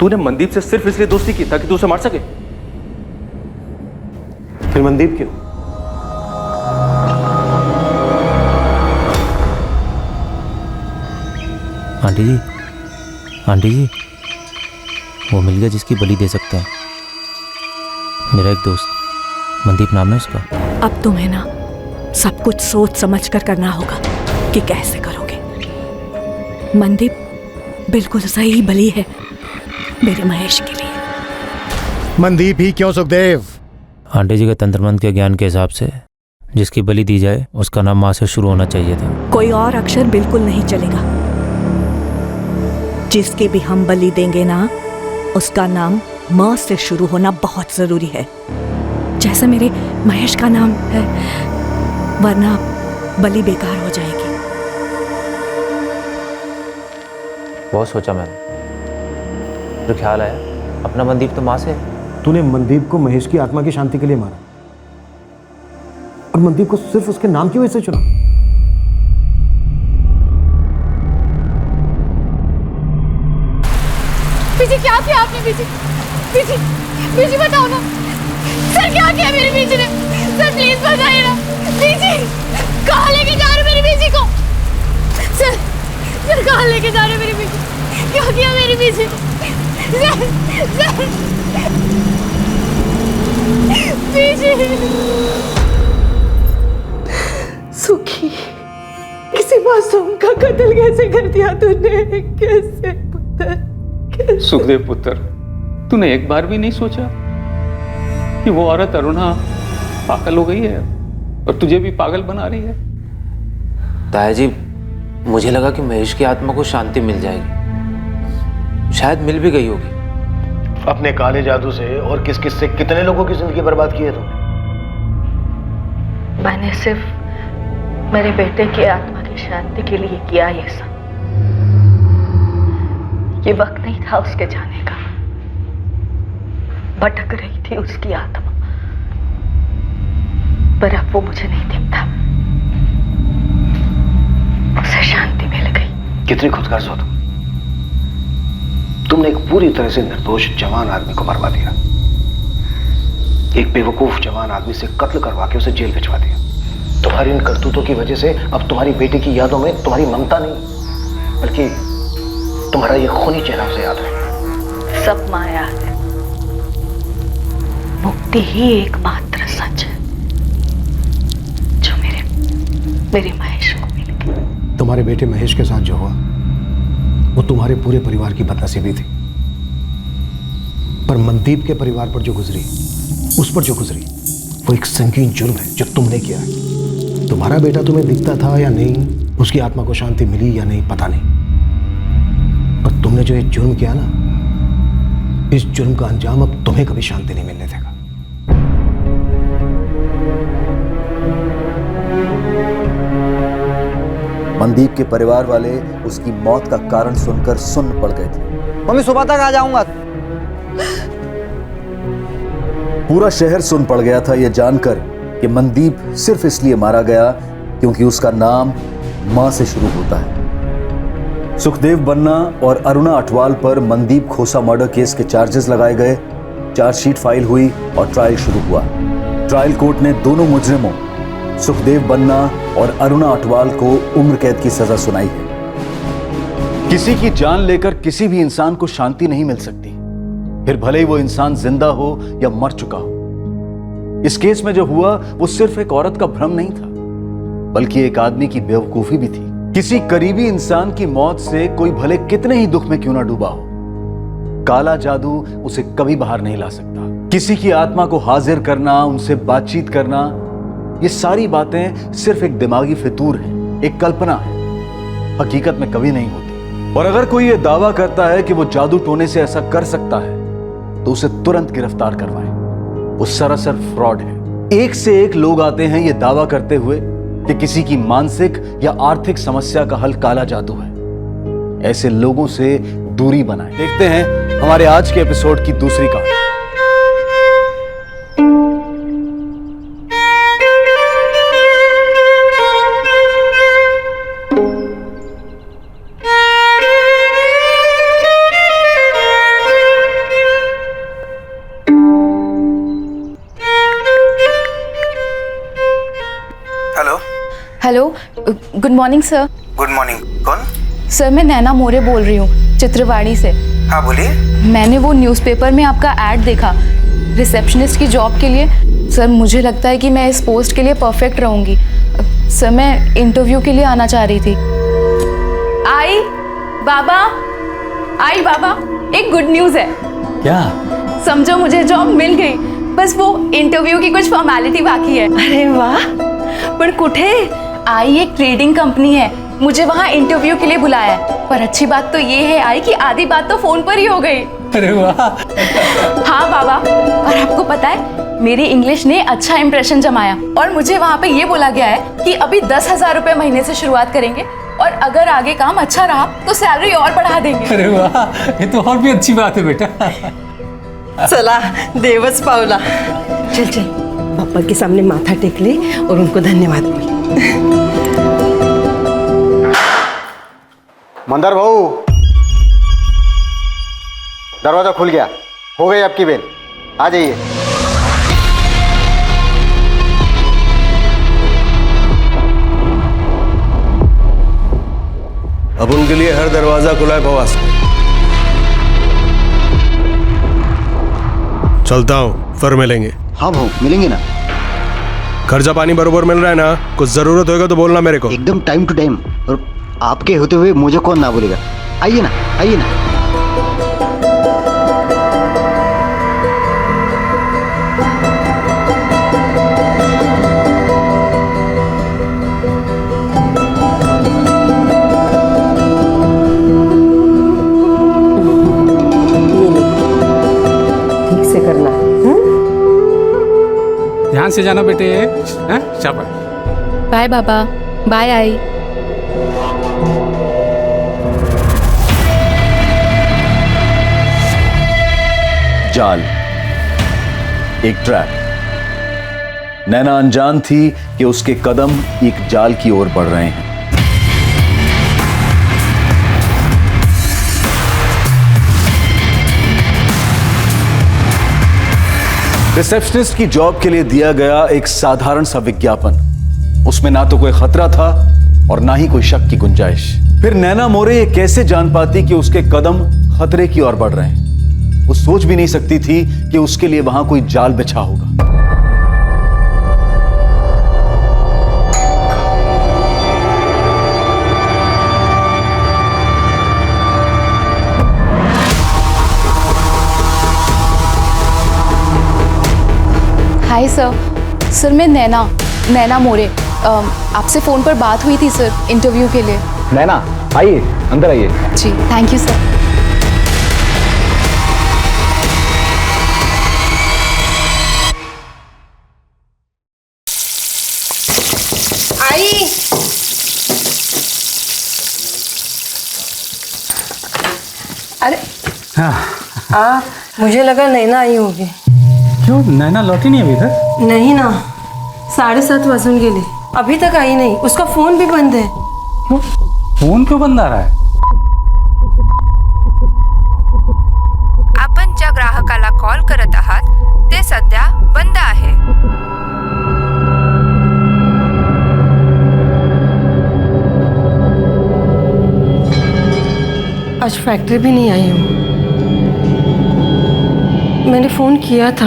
तूने मनदीप से सिर्फ इसलिए दोस्ती की ताकि तू उसे मार सके? फिर मनदीप क्यों? आंटी जी, आंटी जी, वो मिल गया जिसकी बलि दे सकते हैं। मेरा एक दोस्त, मनदीप नाम है उसका। अब तुम्हें ना सब कुछ सोच समझ कर करना होगा कि कैसे करोगे। मनदीप बिल्कुल सही बलि है मेरे महेश के लिए। मनदीप ही क्यों सुखदेव? आंटी जी के तंत्र मंत्र के ज्ञान के हिसाब से जिसकी बलि दी जाए उसका नाम माँ से शुरू होना चाहिए था। कोई और अक्षर बिल्कुल नहीं चलेगा। जिसकी भी हम बलि देंगे ना, उसका नाम म से शुरू होना बहुत जरूरी है, जैसे मेरे महेश का नाम है, वरना बलि बेकार हो जाएगी। बहुत सोचा मैंने, तो ख्याल आया अपना मनदीप तो माँ से है। तूने मनदीप को महेश की आत्मा की शांति के लिए मारा और मनदीप को सिर्फ उसके नाम की वजह से चुना। बीजी, क्या किया आपने? बीजी, बीजी, बीजी बताओ ना सर, क्या किया मेरी बीजी ने? सर प्लीज बताइए ना। बीजी, कहाँ लेके जा रहे हो मेरी बीजी को? सर, सर कहाँ लेके जा रहे हो मेरी बीजी? क्या किया मेरी बीजी? सर, सर, बीजी। सुखी, किसी मासूम का कत्ल कैसे कर दिया तूने? कैसे पुत्र? सुखदेव पुत्र, तूने एक बार भी नहीं सोचा कि वो औरत अरुणा पागल हो गई है और तुझे भी पागल बना रही है? ताया जी, मुझे लगा कि महेश की आत्मा को शांति मिल जाएगी, शायद मिल भी गई होगी। अपने काले जादू से और किस किस से कितने लोगों की जिंदगी बर्बाद की है तुमने? मैंने सिर्फ मेरे बेटे की आत्मा की शांति के लिए किया ये सब। ये वक्त नहीं था उसके जाने का। भटक रही थी उसकी आत्मा, पर अब वो मुझे नहीं दिखता। उसे शांति मिल गई। कितनी खुदगर्ज हो तुमने एक पूरी तरह से निर्दोष जवान आदमी को मरवा दिया, एक बेवकूफ जवान आदमी से कत्ल करवा के उसे जेल भिजवा दिया। तुम्हारी इन करतूतों की वजह से अब तुम्हारी बेटी की यादों में तुम्हारी ममता नहीं, बल्कि तुम्हारा ये खूनी चेहरा उसे याद है। सब माया है, मुक्ति ही एकमात्र सच है जो मेरे महेश को मिल गई। तुम्हारे बेटे महेश के साथ जो हुआ वो तुम्हारे पूरे परिवार की बदनसीबी थी, पर मनदीप के परिवार पर जो गुजरी, उस पर जो गुजरी, वो एक संगीन जुर्म है जो तुमने किया है। तुम्हारा बेटा तुम्हें दिखता था या नहीं, उसकी आत्मा को शांति मिली या नहीं, पता नहीं, पर तुमने जो ये जुर्म किया ना, इस जुर्म का अंजाम अब तुम्हें कभी शांति नहीं मिलने देगा। मनदीप के परिवार वाले उसकी मौत का कारण सुनकर सुन्न पड़ गए थे। मम्मी सुबह तक आ जाऊंगा। पूरा शहर सुन पड़ गया था यह जानकर कि मनदीप सिर्फ इसलिए मारा गया क्योंकि उसका नाम मां से शुरू होता है। सुखदेव बन्ना और अरुणा अटवाल पर मनदीप खोसा मर्डर केस के चार्जेस लगाए गए, चार्जशीट फाइल हुई और ट्रायल शुरू हुआ। ट्रायल कोर्ट ने दोनों मुजरिमों सुखदेव बन्ना और अरुणा अटवाल को उम्र कैद की सजा सुनाई है। किसी की जान लेकर किसी भी इंसान को शांति नहीं मिल सकती, फिर भले ही वो इंसान जिंदा हो या मर चुका हो। इस केस में जो हुआ वो सिर्फ एक औरत का भ्रम नहीं था, बल्कि एक आदमी की बेवकूफी भी थी। किसी करीबी इंसान की मौत से कोई भले कितने ही दुख में क्यों ना डूबा हो, काला जादू उसे कभी बाहर नहीं ला सकता। किसी की आत्मा को हाजिर करना, उनसे बातचीत करना, ये सारी बातें सिर्फ एक दिमागी फितूर है, एक कल्पना है, हकीकत में कभी नहीं होती। और अगर कोई ये दावा करता है कि वो जादू टोने से ऐसा कर सकता है तो उसे तुरंत गिरफ्तार करवाएं। वो सरासर फ्रॉड है। एक से एक लोग आते हैं ये दावा करते हुए कि किसी की मानसिक या आर्थिक समस्या का हल काला जादू है। ऐसे लोगों से दूरी बनाएं। देखते हैं हमारे आज के एपिसोड की दूसरी कहानी। Hello, good morning sir. Good morning. कौन? सर मैं नैना मोरे बोल रही हूँ, चित्रवाड़ी से। हाँ बोलिए। मैंने वो न्यूज़पेपर में आपका ऐड देखा रिसेप्शनिस्ट की जॉब के लिए। सर मुझे लगता है कि मैं इस पोस्ट के लिए परफेक्ट रहूँगी। सर मैं इंटरव्यू के लिए आना चाह रही थी। आई बाबा, एक गुड न्यूज़ है। क्या? समझो मुझे जॉब मिल गई, बस वो इंटरव्यू की कुछ फॉर्मेलिटी बाकी है। अरे वाह, पर कुठे? आई एक ट्रेडिंग कंपनी है, मुझे वहाँ इंटरव्यू के लिए बुलाया है। पर अच्छी बात तो ये है आई कि आधी बात तो फोन पर ही हो गई। अरे वाह। हाँ बाबा, और आपको पता है मेरी इंग्लिश ने अच्छा इंप्रेशन जमाया और मुझे वहाँ पे ये बोला गया है कि अभी 10,000 रुपए महीने से शुरुआत करेंगे और अगर आगे काम अच्छा रहा तो सैलरी और बढ़ा देंगे। अरे वाह, ये तो और भी अच्छी बात है बेटा। चला देवस पावला। चल चल पापा के सामने माथा टेक ले और उनको धन्यवाद बोल। मंदार भाऊ, दरवाजा खुल गया, हो गई आपकी बेल, आ जाइए। अब उनके लिए हर दरवाजा खुला है फवास। चलता हूँ, फिर मिलेंगे। हाँ भाऊ, मिलेंगे ना। खर्चा पानी बरोबर मिल रहा है ना? कुछ जरूरत होगा तो बोलना मेरे को। एकदम टाइम टू टाइम, और आपके होते हुए मुझे कौन ना बोलेगा। आइए ना, आइए ना। ठीक से करना। ध्यान से जाना बेटे। शाबाश। बाय बाबा। बाय आई। जाल, एक ट्रैप। नैना अनजान थी कि उसके कदम एक जाल की ओर बढ़ रहे हैं। रिसेप्शनिस्ट की जॉब के लिए दिया गया एक साधारण सा विज्ञापन, उसमें ना तो कोई खतरा था और ना ही कोई शक की गुंजाइश। फिर नैना मोरे ये कैसे जान पाती कि उसके कदम खतरे की ओर बढ़ रहे हैं? वो सोच भी नहीं सकती थी कि उसके लिए वहां कोई जाल बिछा होगा। Hi sir. सर मैं नैना मोरे। आपसे फ़ोन पर बात हुई थी सर इंटरव्यू के लिए। नैना आइए, अंदर आइए। जी थैंक यू सर। आई अरे मुझे लगा नैना आई होगी। क्यों, नैना लौटी नहीं अभी तक? नहीं ना, 7:30 वाजून गेले, अभी तक आई नहीं। उसका फोन भी बंद है। फोन क्यों बंद आ रहा है? आपण ज्या ग्राहकाला कॉल करत आहात ते सध्या बंद आहे. आज फैक्ट्री भी नहीं आई हूँ। मैंने फ़ोन किया था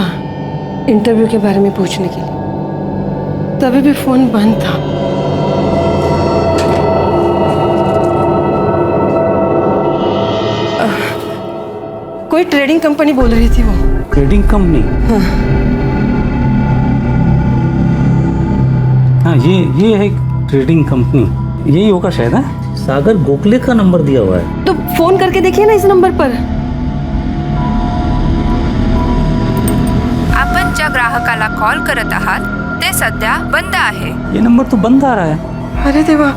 इंटरव्यू के बारे में पूछने के लिए, तभी भी फ़ोन बंद था। कोई ट्रेडिंग कंपनी बोल रही थी वो। Trading company? हाँ, ये है ट्रेडिंग कंपनी, यही होगा शायद। है सागर गोखले का नंबर दिया हुआ है, तो फोन करके देखिए ना इस नंबर पर। आपण ज्या ग्राहकाला कॉल करत आहात ते सध्या बंद आहे. ये नंबर तो बंद आ रहा है। अरे देवा,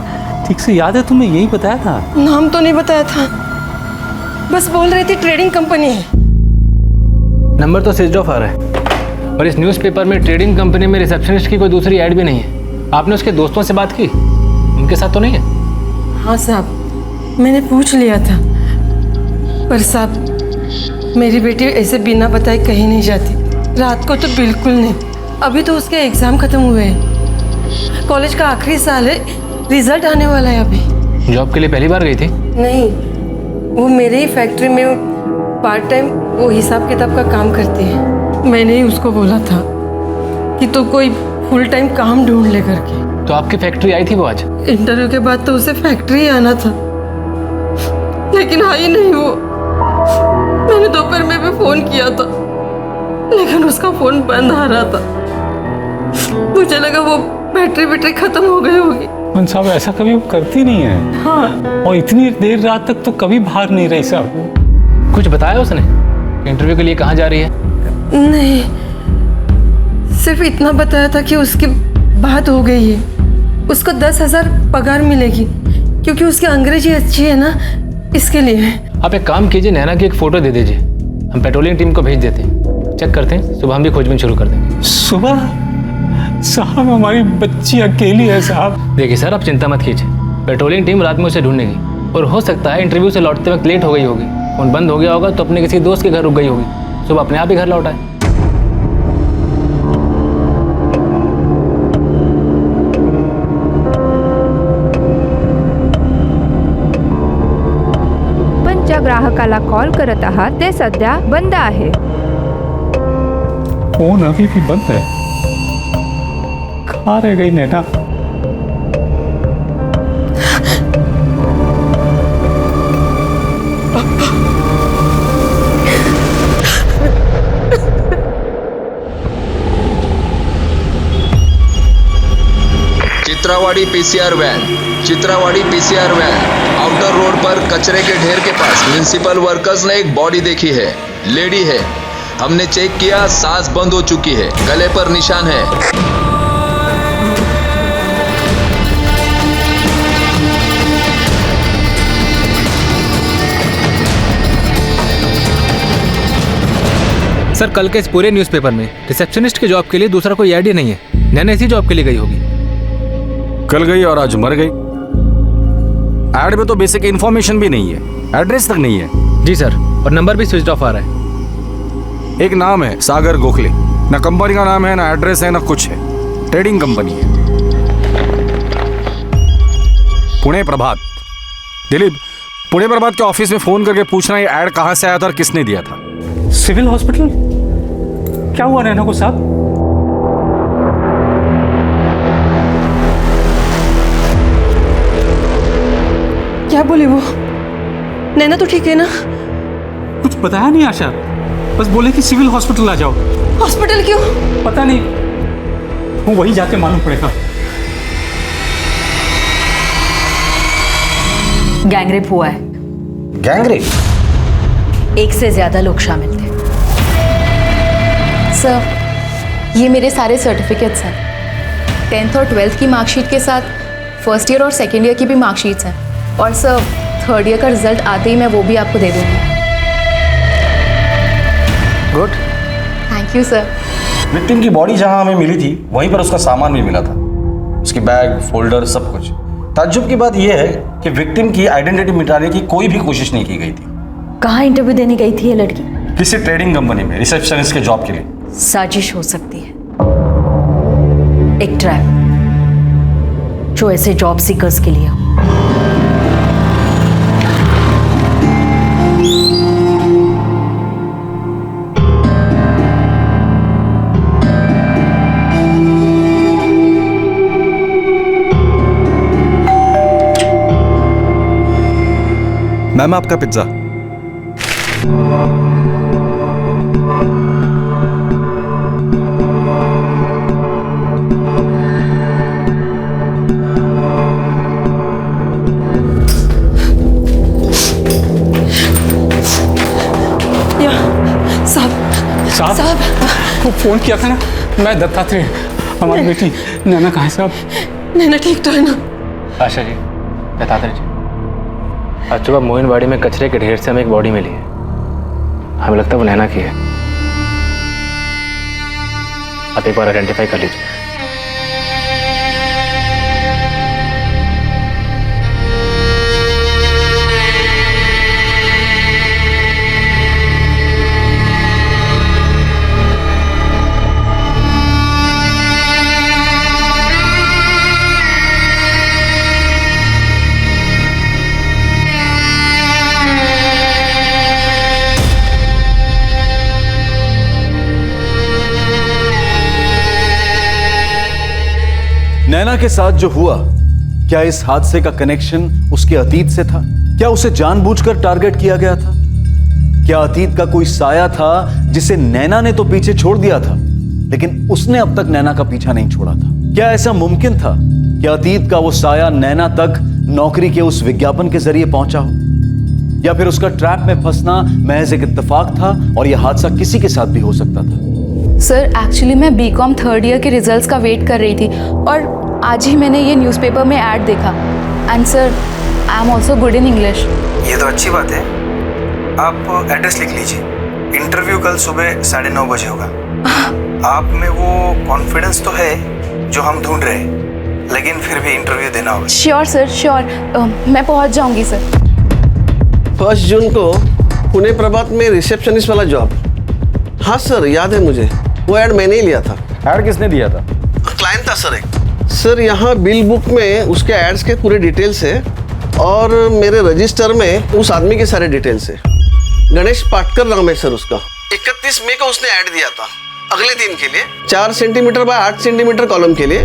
ठीक से याद है तुम्हें? यही बताया था। नाम तो नहीं बताया था, बस बोल रही थी ट्रेडिंग कंपनी है। नंबर तो स्विच ऑफ आ रहा है, और इस न्यूज़पेपर में ट्रेडिंग कंपनी में रिसेप्शनिस्ट की कोई दूसरी ऐड भी नहीं है। आपने उसके दोस्तों से बात की? उनके साथ तो नहीं है? हाँ साहब, मैंने पूछ लिया था, पर साहब मेरी बेटी ऐसे बिना बताए कहीं नहीं जाती। रात को तो बिल्कुल नहीं। अभी तो उसके एग्ज़ाम ख़त्म हुए हैं, कॉलेज का आखिरी साल है, रिजल्ट आने वाला है अभी। जॉब के लिए पहली बार गई थी? नहीं, वो मेरे ही फैक्ट्री में पार्ट टाइम वो हिसाब किताब का काम करती है। मैंने ही उसको बोला था कि तो कोई फुल टाइम काम ढूंढ ले करके। तो आपकी फैक्ट्री आई थी वो आज? इंटरव्यू के बाद तो उसे फैक्ट्री आना था, लेकिन आई नहीं वो। मैंने दोपहर में भी फोन किया था, लेकिन उसका फोन बंद आ रहा था। मुझे लगा वो बैटरी खत्म हो गई होगी। साहब ऐसा कभी वो करती नहीं है। हाँ, और इतनी देर रात तक तो कभी बाहर नहीं रही साहब। कुछ बताया उसने इंटरव्यू के लिए कहाँ जा रही है? नहीं, सिर्फ इतना बताया था कि उसकी बात हो गई है, उसको 10,000 पगार मिलेगी, क्योंकि उसकी अंग्रेजी अच्छी है ना, इसके लिए। आप एक काम कीजिए, नैना की एक फ़ोटो दे दीजिए, हम पेट्रोलिंग टीम को भेज देते हैं, चेक करते हैं, सुबह हम भी खोजबीन शुरू कर देंगे। सुबह? साहब हमारी बच्ची अकेली है साहब। देखिए सर, आप चिंता मत कीजिए, पेट्रोलिंग टीम रात में उसे ढूंढेगी, और हो सकता है इंटरव्यू से लौटते वक्त लेट हो गई होगी, फोन बंद हो गया होगा तो अपने किसी दोस्त के घर रुक गई होगी, सुबह अपने आप ही घर लौट आए। पण ज्या ग्राहकाला कॉल करत आहात ते सध्या बंद आहे. फोन अभी भी बंद है। कहाँ रह गई नैना? चित्रावाड़ी पीसीआर वैन आउटर रोड पर कचरे के ढेर के पास म्युनिसिपल वर्कर्स ने एक बॉडी देखी है। लेडी है, हमने चेक किया, सांस बंद हो चुकी है, गले पर निशान है। सर, कल के इस पूरे न्यूज़पेपर में रिसेप्शनिस्ट के जॉब के लिए दूसरा कोई ऐड ही नहीं है। नैना इसी जॉब के लिए गई होगी। कल गई और आज मर गई। ऐड में तो बेसिक इन्फॉर्मेशन भी नहीं है, एड्रेस तक नहीं है। जी सर, और नंबर भी स्विच ऑफ आ रहा है। एक नाम है सागर गोखले, ना कंपनी का नाम है, ना एड्रेस है, ना कुछ है। ट्रेडिंग कंपनी है। पुणे प्रभात। दिलीप, पुणे प्रभात के ऑफिस में फोन करके पूछना ये ऐड कहां से आया था और किसने दिया था। Civil hospital? क्या हुआ नैना को साहब? क्या बोले वो? नैना तो ठीक है ना? कुछ बताया नहीं आशा, बस बोले कि सिविल हॉस्पिटल आ जाओ। हॉस्पिटल क्यों? पता नहीं, वो वही जाके मालूम पड़ेगा। गैंगरेप हुआ है। गैंगरेप? एक से ज्यादा लोग शामिल थे। सर, ये मेरे सारे सर्टिफिकेट्स हैं, 10th और 12th की मार्कशीट के साथ फर्स्ट ईयर और सेकेंड ईयर की भी मार्कशीट्स हैं, और सर 3rd ईयर का रिजल्ट आते ही मैं वो भी आपको दे दूँगी। Good. Thank you sir. Victim की बॉडी जहां हमें मिली थी वहीं पर उसका सामान भी मिला था, उसकी बैग, फोल्डर, सब कुछ। ताज्जुब की बात यह है कि विक्टिम की आइडेंटिटी मिटाने की कोई भी कोशिश नहीं की गई थी। कहाँ इंटरव्यू देने गई थी ये लड़की? किसी ट्रेडिंग कंपनी में रिसेप्शनिस्ट के जॉब के लिए। साजिश हो सकती है, एक ट्रैप जो ऐसे जॉब सीकर्स के लिए हो। मैम आपका पिज्जा। साहब को फोन किया था ना, मैं दत्तात्रेय, हमारी बेटी नैना कहाँ है साहब? नैना ठीक तो है ना? आशा जी, दत्तात्रेय जी, आज सुबह मोइनबाड़ी में कचरे के ढेर से हमें एक बॉडी मिली है। हमें लगता है वो नैना की है। आप एक बार आइडेंटिफाई कर लीजिए। नैना के साथ जो हुआ, क्या इस हादसे का कनेक्शन उसके अतीत से था? क्या उसे जानबूझकर टारगेट किया गया था? क्या अतीत का कोई साया था जिसे नैना ने तो पीछे छोड़ दिया था, लेकिन उसने अब तक नैना का पीछा नहीं छोड़ा था? क्या ऐसा मुमकिन था कि अतीत का वो साया नैना तक नौकरी के उस विज्ञापन के जरिए पहुंचा हो? या फिर उसका ट्रैप में फंसना महज एक इत्तेफाक था और यह हादसा किसी के साथ भी हो सकता था? सर एक्चुअली मैं बीकॉम थर्ड ईयर के रिजल्ट्स का वेट कर रही थी और आज ही मैंने ये न्यूज़पेपर में ऐड देखा। And sir I am also good in English. ये तो अच्छी बात है। आप एड्रेस लिख लीजिए। इंटरव्यू कल सुबह 9:30 बजे होगा। आप में वो कॉन्फिडेंस तो है जो हम ढूंढ रहे हैं, लेकिन फिर भी इंटरव्यू देना होगा। Sure sir, sure. मैं पहुंच जाऊंगी सर। 1 जून को पुणे प्रभात में रिसेप्शनिस्ट वाला जॉब। हाँ सर, याद है मुझे। वो ऐड मैंने ही लिया था। ऐड किसने दिया था? क्लाइंट था सर एक। सर यहाँ बिल बुक में उसके एड्स के पूरे डिटेल्स है और मेरे रजिस्टर में उस आदमी के सारे डिटेल्स है। गणेश पाटकर नाम है सर उसका। 31 मई को उसने ऐड दिया था अगले दिन के लिए, 4 सेंटीमीटर बाय 8 सेंटीमीटर कॉलम के लिए,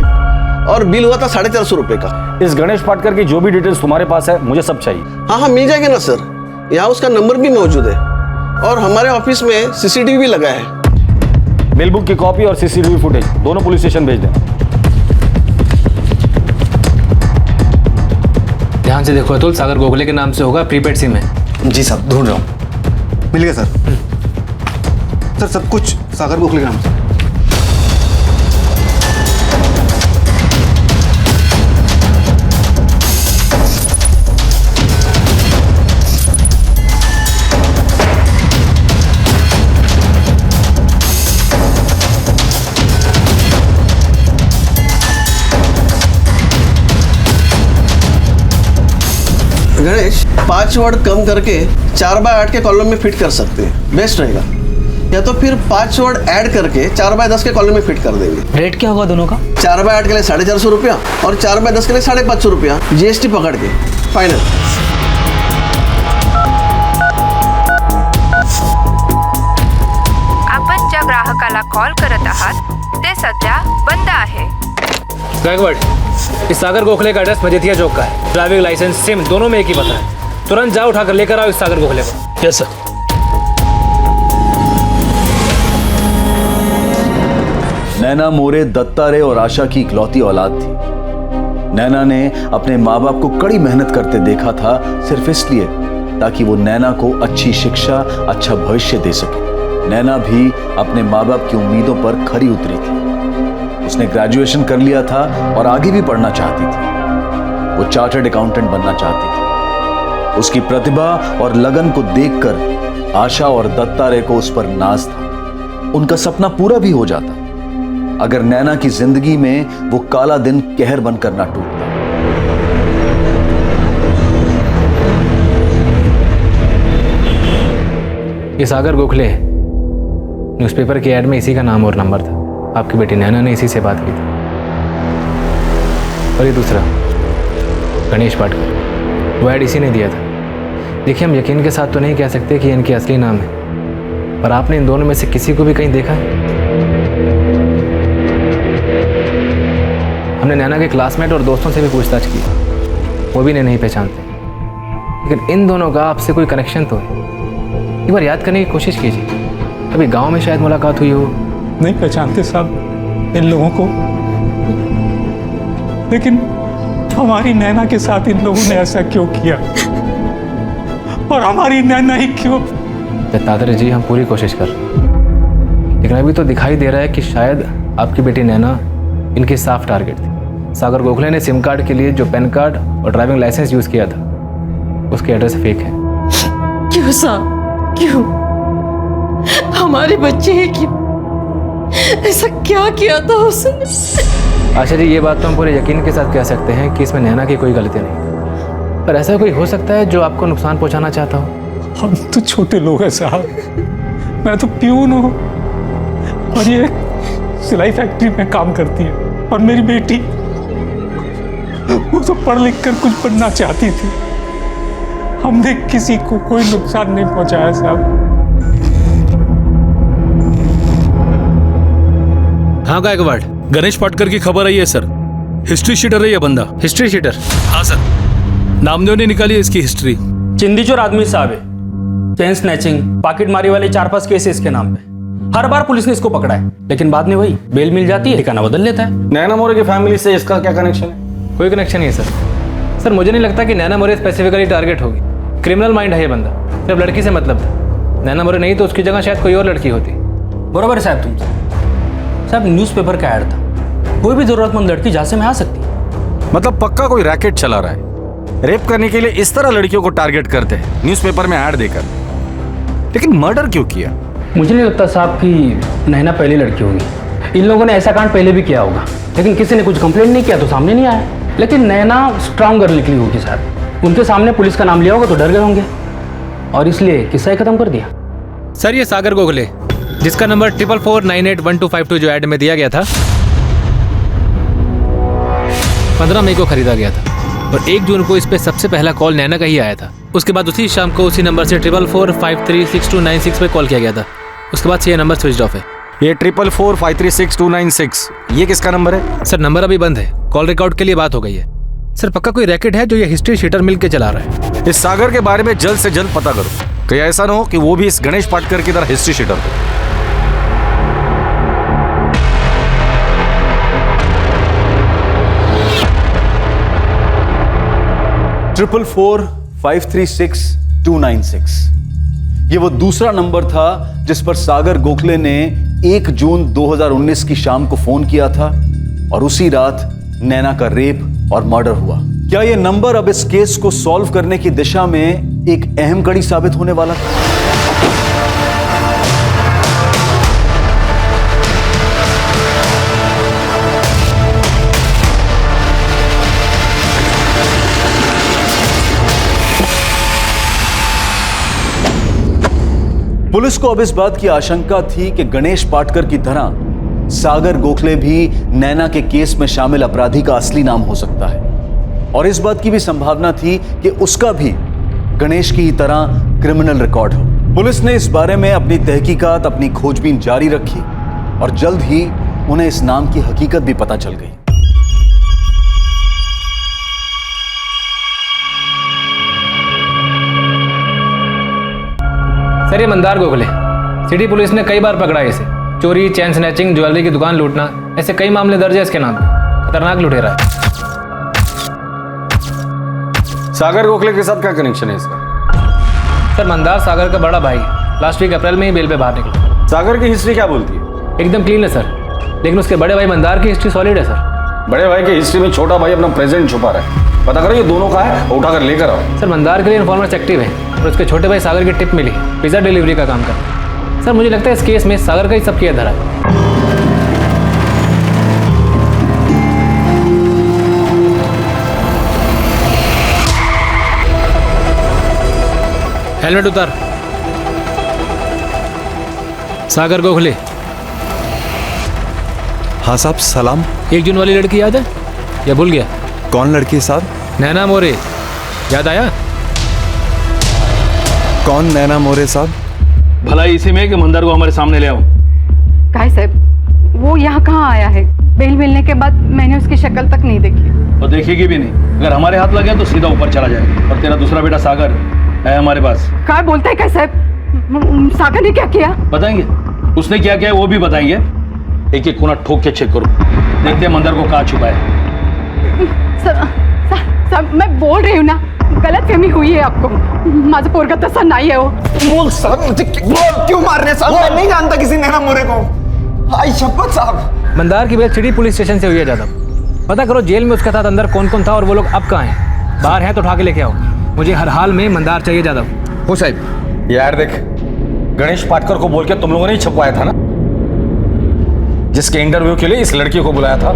और बिल हुआ था 450 रुपए का। इस गणेश पाटकर की जो भी डिटेल्स तुम्हारे पास है मुझे सब चाहिए। हाँ मिल जाएगी ना सर। यहाँ उसका नंबर भी मौजूद है और हमारे ऑफिस में CCTV भी लगा है। बिल बुक की कॉपी और CCTV फुटेज दोनों पुलिस स्टेशन भेज दें। ध्यान से देखो अतुल, सागर गोखले के नाम से होगा, प्रीपेड सिम है। जी साहब, ढूंढ रहा हूँ। मिल गया सर। सर सब कुछ सागर गोखले के नाम से। गणेश 5 वर्ड कम करके 4 बाय 8 के कॉलम में फिट कर सकते हैं, बेस्ट रहेगा। या तो फिर 5 वर्ड ऐड करके 4 बाय 10 के कॉलम में फिट कर देंगे। रेट क्या होगा दोनों का? 4 बाय 8 के लिए 450 रुपया और 4 बाय 10 के लिए 550 रुपया, GST पकड़ के फाइनल। आपण ज्या ग्राहकाला कॉल करत आहात ते सध्या बंद आहे। गायकवाड़, इस सागर गोखले का एड्रेस मजेथिया चौक का है। ड्राइविंग लाइसेंस सिम दोनों में एक ही पता है। तुरंत जाओ, उठाकर लेकर आओ इस सागर गोखले को। Yes sir. नैना मोरे, दत्तात्रेय और आशा की इकलौती औलाद थी। नैना ने अपने माँ बाप को कड़ी मेहनत करते देखा था सिर्फ इसलिए ताकि वो नैना को अच्छी शिक्षा, अच्छा भविष्य दे सके। नैना भी अपने माँ बाप की उम्मीदों पर खरी उतरी थी। उसने ग्रेजुएशन कर लिया था और आगे भी पढ़ना चाहती थी। वो चार्टर्ड अकाउंटेंट बनना चाहती थी। उसकी प्रतिभा और लगन को देखकर आशा और दत्तात्रेय को उस पर नाज था। उनका सपना पूरा भी हो जाता अगर नैना की जिंदगी में वो काला दिन कहर बनकर ना टूटता। ये सागर गोखले है। न्यूज़पेपर की ऐड में इसी का नाम और नंबर था। आपकी बेटी नैना ने इसी से बात की थी। और ये दूसरा गणेश पाटकर, वो ऐड इसी ने दिया था। देखिए, हम यकीन के साथ तो नहीं कह सकते कि इनके असली नाम है, पर आपने इन दोनों में से किसी को भी कहीं देखा है? हमने नैना के क्लासमेट और दोस्तों से भी पूछताछ की, वो भी इन्हें नहीं पहचानते। लेकिन इन दोनों का आपसे कोई कनेक्शन तो है। एक बार याद करने की कोशिश कीजिए, अभी गांव में शायद मुलाकात हुई हो। नहीं पहचानते साहब इन लोगों को, लेकिन हमारी नैना के साथ इन लोगों ने ऐसा क्यों किया, और हमारी नैना ही क्यों? दत्तात्रेय जी, हम पूरी कोशिश कर रहे हैं, लेकिन अभी तो दिखाई दे रहा है कि शायद आपकी बेटी नैना इनकी साफ टारगेट थी। सागर गोखले ने सिम कार्ड के लिए जो पैन कार्ड और ड्राइविंग लाइसेंस यूज किया था, उसके एड्रेस फेक है। क्यों साहब, क्यों? हमारे बच्चे हैं, क्यों? ऐसा क्या किया था उसने? आशा जी, ये बात तो हम पूरे यकीन के साथ कह सकते हैं कि इसमें नैना की कोई गलती नहीं, पर ऐसा कोई हो सकता है जो आपको नुकसान पहुंचाना चाहता हो। हम तो छोटे लोग हैं साहब, मैं तो प्यून हूँ और ये सिलाई फैक्ट्री में काम करती है, और मेरी बेटी वो तो पढ़ लिख कर कुछ बनना चाहती थी। हमने किसी को कोई नुकसान नहीं पहुंचाया साहब। हाँ गायकवाड़, गणेश पाटकर की खबर आई है सर। हिस्ट्री शीटर है ये बंदा। History sheeter? हाँ सर, नामदेव ने निकाली है इसकी हिस्ट्री। चिंदीचोर आदमी साहब है, चेन स्नैचिंग, पॉकेट मारी वाले 4-5 केस इसके नाम पे। हर बार पुलिस ने इसको पकड़ा है, लेकिन बाद में वही बेल मिल जाती है, ठिकाना बदल लेता है। नैना मोरे की फैमिली से इसका क्या कनेक्शन है? कोई कनेक्शन नहीं है सर। मुझे नहीं लगता कि नैना मोरे स्पेसिफिकली टारगेट होगी। क्रिमिनल माइंड है ये बंदा, सिर्फ लड़की से मतलब था। नैना मोरे नहीं तो उसकी जगह शायद कोई और लड़की होती। बराबर है साहब तुमसे। साहब, न्यूज़पेपर का ऐड था, कोई भी जरूरतमंद लड़की जहां से में आ सकती है। मतलब पक्का कोई रैकेट चला रहा है, रेप करने के लिए इस तरह लड़कियों को टारगेट करते हैं न्यूज़पेपर में ऐड देकर। लेकिन मर्डर क्यों किया? मुझे नहीं लगता साहब कि नैना पहली लड़की होगी। इन लोगों ने ऐसा कांड पहले भी किया होगा, लेकिन किसी ने कुछ कंप्लेंट नहीं किया तो सामने नहीं आया। लेकिन नैना स्ट्रांग गर्ल निकली होगी साहब, उनके सामने पुलिस का नाम लिया होगा तो डर गए होंगे, और इसलिए किस्सा ही खत्म कर दिया। सर, ये सागर गोखले, जिसका नंबर 44498152 जो ऐड में दिया गया था, 15 मई को खरीदा गया था, और 1 जून को इस पे सबसे पहला कॉल नैना का ही आया था। उसके बाद उसी शाम को उसी नंबर से 44453626 पे कॉल किया गया था। उसके बाद से ये नंबर स्विच ऑफ है। ये 44453626 ये किसका नंबर है? सर, नंबर अभी बंद है, कॉल रिकॉर्ड के लिए बात हो गई है। सर, पक्का कोई रैकेट है जो ये हिस्ट्री शीटर मिल के चला रहा है। इस सागर के बारे में जल्द से जल्द पता करो, कहीं ऐसा ना हो कि वो भी इस गणेश पाटकर की तरह हिस्ट्री शीटर हो। ट्रिपल 4536296 ये वो दूसरा नंबर था जिस पर सागर गोखले ने 1 जून 2019 की शाम को फोन किया था, और उसी रात नैना का रेप और मर्डर हुआ। क्या ये नंबर अब इस केस को सॉल्व करने की दिशा में एक अहम कड़ी साबित होने वाला था? पुलिस को अब इस बात की आशंका थी कि गणेश पाटकर की तरह सागर गोखले भी नैना के केस में शामिल अपराधी का असली नाम हो सकता है, और इस बात की भी संभावना थी कि उसका भी गणेश की तरह क्रिमिनल रिकॉर्ड हो। पुलिस ने इस बारे में अपनी तहकीकात, अपनी खोजबीन जारी रखी, और जल्द ही उन्हें इस नाम की हकीकत भी पता चल गई। सर, ये मंदार गोखले, सिटी पुलिस ने कई बार पकड़ा है इसे। चोरी, चैन स्नैचिंग, ज्वेलरी की दुकान लूटना, ऐसे कई मामले दर्ज है इसके नाम पे। खतरनाक लुटेरा है। सागर गोखले के साथ क्या कनेक्शन है इसका? सर, मंदार सागर का बड़ा भाई है। लास्ट वीक अप्रैल में ही बेल पे बाहर निकला। सागर की हिस्ट्री क्या बोलती है? एकदम क्लीन है सर, लेकिन उसके बड़े भाई मंदार की हिस्ट्री सॉलिड है सर। बड़े भाई की हिस्ट्री में छोटा भाई अपना प्रेजेंट छुपा रहा है। पता करो ये दोनों का है, उठाकर लेकर आओ। सर, मंदार के लिए इन्फॉर्मर्स एक्टिव है, और उसके छोटे भाई सागर की टिप मिली, पिज्जा डिलीवरी का काम कर। सर मुझे लगता है इस केस में सागर का ही सब किया धरा है। हेलमेट उतार, सागर को खुले। हाँ साहब, सलाम। 1 जून वाली लड़की याद है या भूल गया? कौन लड़की साहब? नैना मोरे, याद आया? कौन नैना मोरे साहब? भला इसी में कि मंदार को हमारे सामने ले आओ। काहे साहब, वो यहाँ कहाँ आया है? बेल मिलने के बाद मैंने उसकी शक्ल तक नहीं देखी। और देखेगी भी नहीं। अगर हमारे हाथ लगे तो सीधा ऊपर चला जाएगा। और तेरा दूसरा बेटा सागर है हमारे पास। क्या बोलता है क्या साहब? सागर ने क्या किया? बताएंगे, उसने क्या किया है वो भी बताएंगे। एक एक कोना ठोक के चेक करो, देखते हैं मंदार को कहाँ छुपा है। साहब मैं बोल रही हूँ ना, गलतफहमी हुई है आपको। माझं पोरगा तसा नहीं है वो। बोल साहब, मुझे क्यों मार रहे साहब? मैं नहीं जानता किसी नैना मोरे को। आई शपथ साहब। मंदार की बात सिटी पुलिस स्टेशन से हुई है जादव। पता करो जेल में उसके साथ अंदर कौन कौन था और वो लोग अब कहाँ हैं। बाहर हैं तो उठा के लेके आओ। मुझे हर हाल में मंदार चाहिए जादव। हो साहब। यार देख, गणेश पाटकर को बोल के तुम लोगों ने ही छपवाया था ना, जिसके इंटरव्यू के लिए इस लड़की को बुलाया था।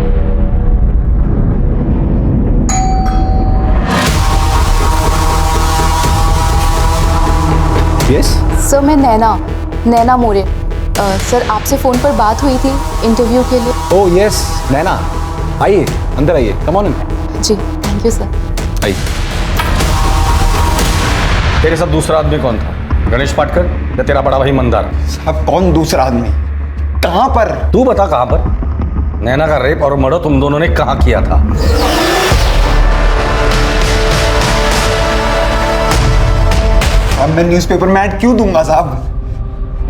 यस सर, मैं नैना मोरे। सर आपसे फ़ोन पर बात हुई थी इंटरव्यू के लिए। ओह यस नैना, आइए अंदर आइए, कम ऑन। जी थैंक यू सर। आई। तेरे साथ दूसरा आदमी कौन था? गणेश पाटकर या तेरा बड़ा भाई मंदार? साहब कौन दूसरा आदमी? कहां पर? तू बता कहां पर? नैना का रेप और मर्डर तुम दोनों ने कहां किया था? अब मैं न्यूज़पेपर में ऐड क्यों दूंगा साहब?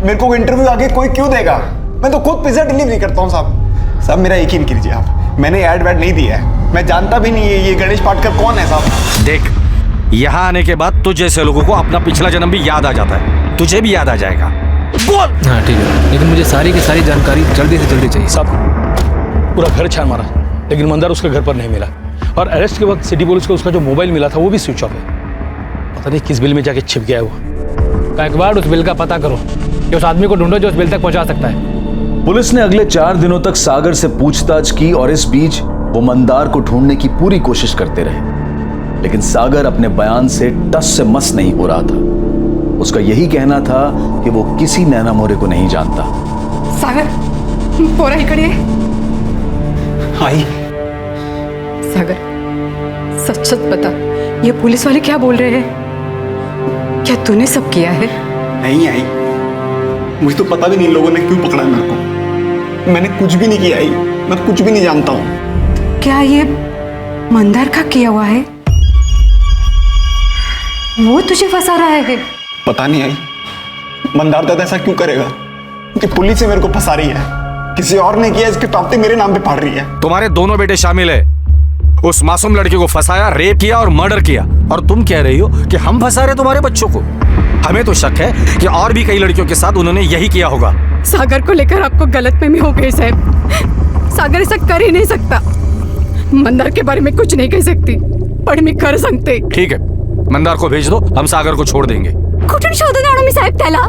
मेरे को इंटरव्यू आगे कोई क्यों देगा? मैं तो खुद पिज्जा डिलीवरी करता हूँ साहब। साहब मेरा यकीन कीजिए आप, मैंने ऐड वैड नहीं दिया है। मैं जानता भी नहीं है ये गणेश पाटकर कौन है साहब। देख, यहाँ आने के बाद तुझ जैसे लोगों को अपना पिछला जन्म भी याद आ जाता है। तुझे भी याद आ जाएगा। बोल। हाँ ठीक है, लेकिन मुझे सारी की सारी जानकारी जल्दी से जल्दी चाहिए। सब पूरा घर छान मारा, लेकिन मंदार उसके घर पर नहीं मिला। और अरेस्ट के वक्त सिटी पुलिस को उसका जो मोबाइल मिला था वो भी स्विच ऑफ है। पता नहीं किस बिल में जाके छिप गया है वो। एक बार उस बिल का पता करो कि उस आदमी को ढूंढो जो उस बिल तक पहुंचा सकता है। पुलिस ने अगले 4 दिनों तक सागर से पूछताछ की और इस बीच वो मंदार को ढूंढने की पूरी कोशिश करते रहे, लेकिन सागर अपने बयान से टस से मस नहीं हो रहा था। उसका यही कहना था कि वो किसी नैना मोरे को नहीं जानता। सागर पोरा इकडे ये। आई। सागर सच सच बता, ये पुलिस वाले क्या बोल रहे हैं? क्या तूने सब किया है? नहीं आई, मुझे तो पता भी नहीं इन लोगों ने क्यों पकड़ा मेरे को। मैंने कुछ भी नहीं किया आई, मैं कुछ भी नहीं जानता हूँ। क्या ये मंदार का किया हुआ है? वो तुझे फंसा रहा है? पता नहीं आई, मंदार दादा ऐसा क्यों करेगा कि पुलिस से मेरे को फंसा रही है? किसी और ने किया, इसके टापते मेरे नाम पे फाड़ रही है। तुम्हारे दोनों बेटे शामिल है। उस मासूम लड़की को फंसाया, रेप किया और मर्डर किया। और तुम कह रही हो कि हम फंसा रहे तुम्हारे बच्चों को? हमें तो शक है कि और भी कई लड़कियों के साथ उन्होंने यही किया होगा। सागर को लेकर आपको गलतफहमी हो गई साहब। सागर ऐसा कर ही नहीं सकता। मंदार के बारे में कुछ नहीं कह सकती, पर मैं कर सकते। ठीक है, मंदार को भेज दो, हम सागर को छोड़ देंगे। कुठून शोधून आणू मी साहेब त्याला?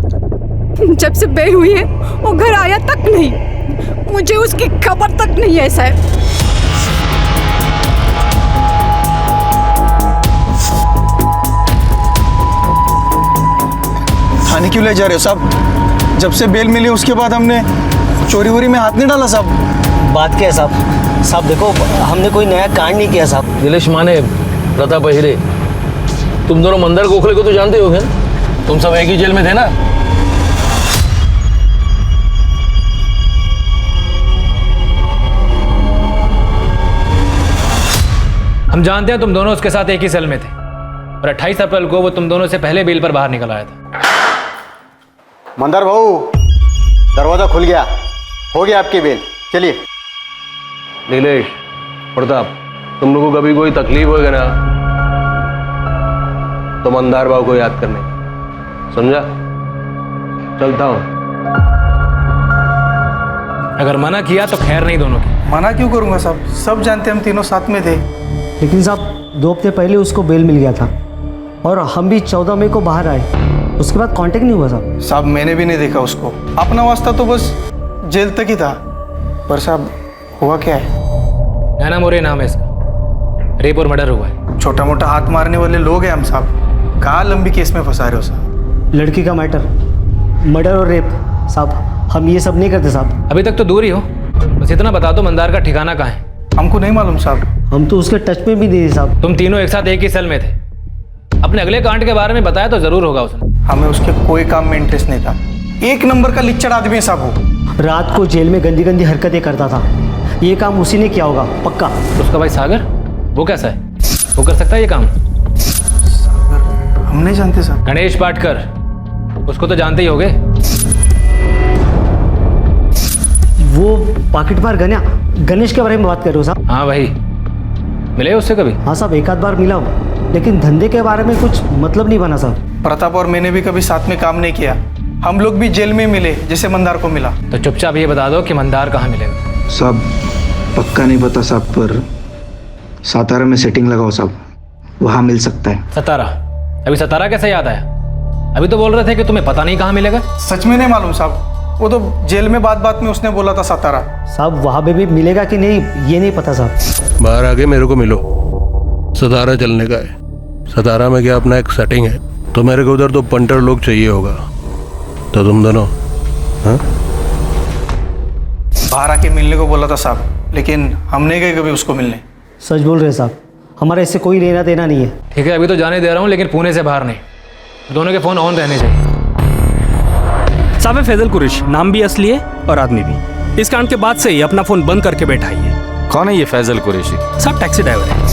जब से बेल हुई है वो घर आया तक नहीं, मुझे उसकी खबर तक नहीं है साहब। थाने क्यों ले जा रहे हो साहब? जब से बेल मिली उसके बाद हमने चोरी वोरी में हाथ नहीं डाला साहब। बात क्या है साहब? साहब देखो, हमने कोई नया कांड नहीं किया साहब। नीलेश माने, प्रताप अहिरे, तुम दोनों मंदार गोखले को तो जानते होगे ना? तुम सब एक ही जेल में थे ना? हम जानते हैं तुम दोनों उसके साथ एक ही सेल में थे और 28 अप्रैल को वो तुम दोनों से पहले बेल पर बाहर निकल आया था। मंदार भाऊ, दरवाजा खुल गया, हो गया आपकी बेल, चलिए। नीलेश, प्रताप, तुम लोगों को कभी कोई तकलीफ होगा ना तो मंदार भाव को याद करने, समझा? चलता हूं। अगर मना किया तो खैर नहीं दोनों की। मना क्यों करूंगा साहब? सब जानते हम तीनों साथ में थे। लेकिन साहब 2 हफ्ते पहले उसको बेल मिल गया था और हम भी 14 मई को बाहर आए उसके बाद कांटेक्ट नहीं हुआ साहब? साहब मैंने भी नहीं देखा उसको, अपना वास्ता तो बस जेल तक ही था। पर साहब हुआ क्या है? नैना मोरे नाम है इसका, रेप और मर्डर हुआ है। छोटा मोटा हाथ मारने वाले लोग हैं हम साहब, कहाँ लंबी केस में फंसा रहे हो साहब? लड़की का मैटर, मर्डर और रेप साहब, हम ये सब नहीं करते साहब। अभी तक तो दूर ही हो, बस इतना बता दो मंदार का ठिकाना कहाँ है? हमको नहीं मालूम साहब। हम तो उसके टच में भी नहीं थे साहब। तुम तीनों एक साथ एक ही सेल में थे, अपने अगले कांड के बारे में बताया तो जरूर होगा उसने। हमें उसके कोई काम में इंटरेस्ट नहीं था, एक नंबर का लिच्चड़ आदमी है साहब वो। रात को जेल में गंदी गंदी हरकतें करता था, ये काम उसी ने किया होगा पक्का। उसका भाई सागर, वो कैसा है, वो कर सकता है ये काम? हम नहीं जानते साहब। गणेश पाटकर, उसको तो जानते ही होगे। वो पॉकेट मार गणेश के बारे में बात कर रहे हो साहब? हाँ वही, मिले उससे कभी? हाँ साहब, एक आध बार मिला हूँ, लेकिन धंधे के बारे में कुछ मतलब नहीं बना साहब। प्रताप और मैंने भी कभी साथ में काम नहीं किया, हम लोग भी जेल में मिले जैसे मंदार को मिला। तो चुपचाप ये बता दो कि मंदार कहाँ मिलेगा। साहब पक्का नहीं पता साहब, पर सातारा में सेटिंग लगाओ साहब, वहाँ मिल सकता है। सतारा? अभी सतारा कैसे याद आया? अभी तो बोल रहे थे कि तुम्हें पता नहीं कहाँ मिलेगा। सच में नहीं मालूम साहब, वो तो जेल में बात में उसने बोला था सतारा। साहब वहाँ पे भी मिलेगा कि नहीं ये नहीं पता साहब। बाहर आके मेरे को मिलो, सतारा चलने का है। सतारा में क्या अपना एक सेटिंग है, तो मेरे को उधर तो पंटर लोग चाहिए होगा, तो तुम दोनों हाँ? बाहर आके मिलने को बोला था साहब, लेकिन हम नहीं गए कभी उसको मिलने। सच बोल रहे साहब, हमारा इससे कोई लेना देना नहीं है। ठीक है, अभी तो जाने दे रहा हूँ, लेकिन पुणे से बाहर नहीं, दोनों के फ़ोन ऑन रहने चाहिए। साहब है फैजल कुरैशी, नाम भी असली है और आदमी भी। इस कांड के बाद से ही अपना फोन बंद करके बैठा ही है। कौन है ये फैजल कुरैशी? साहब टैक्सी ड्राइवर है।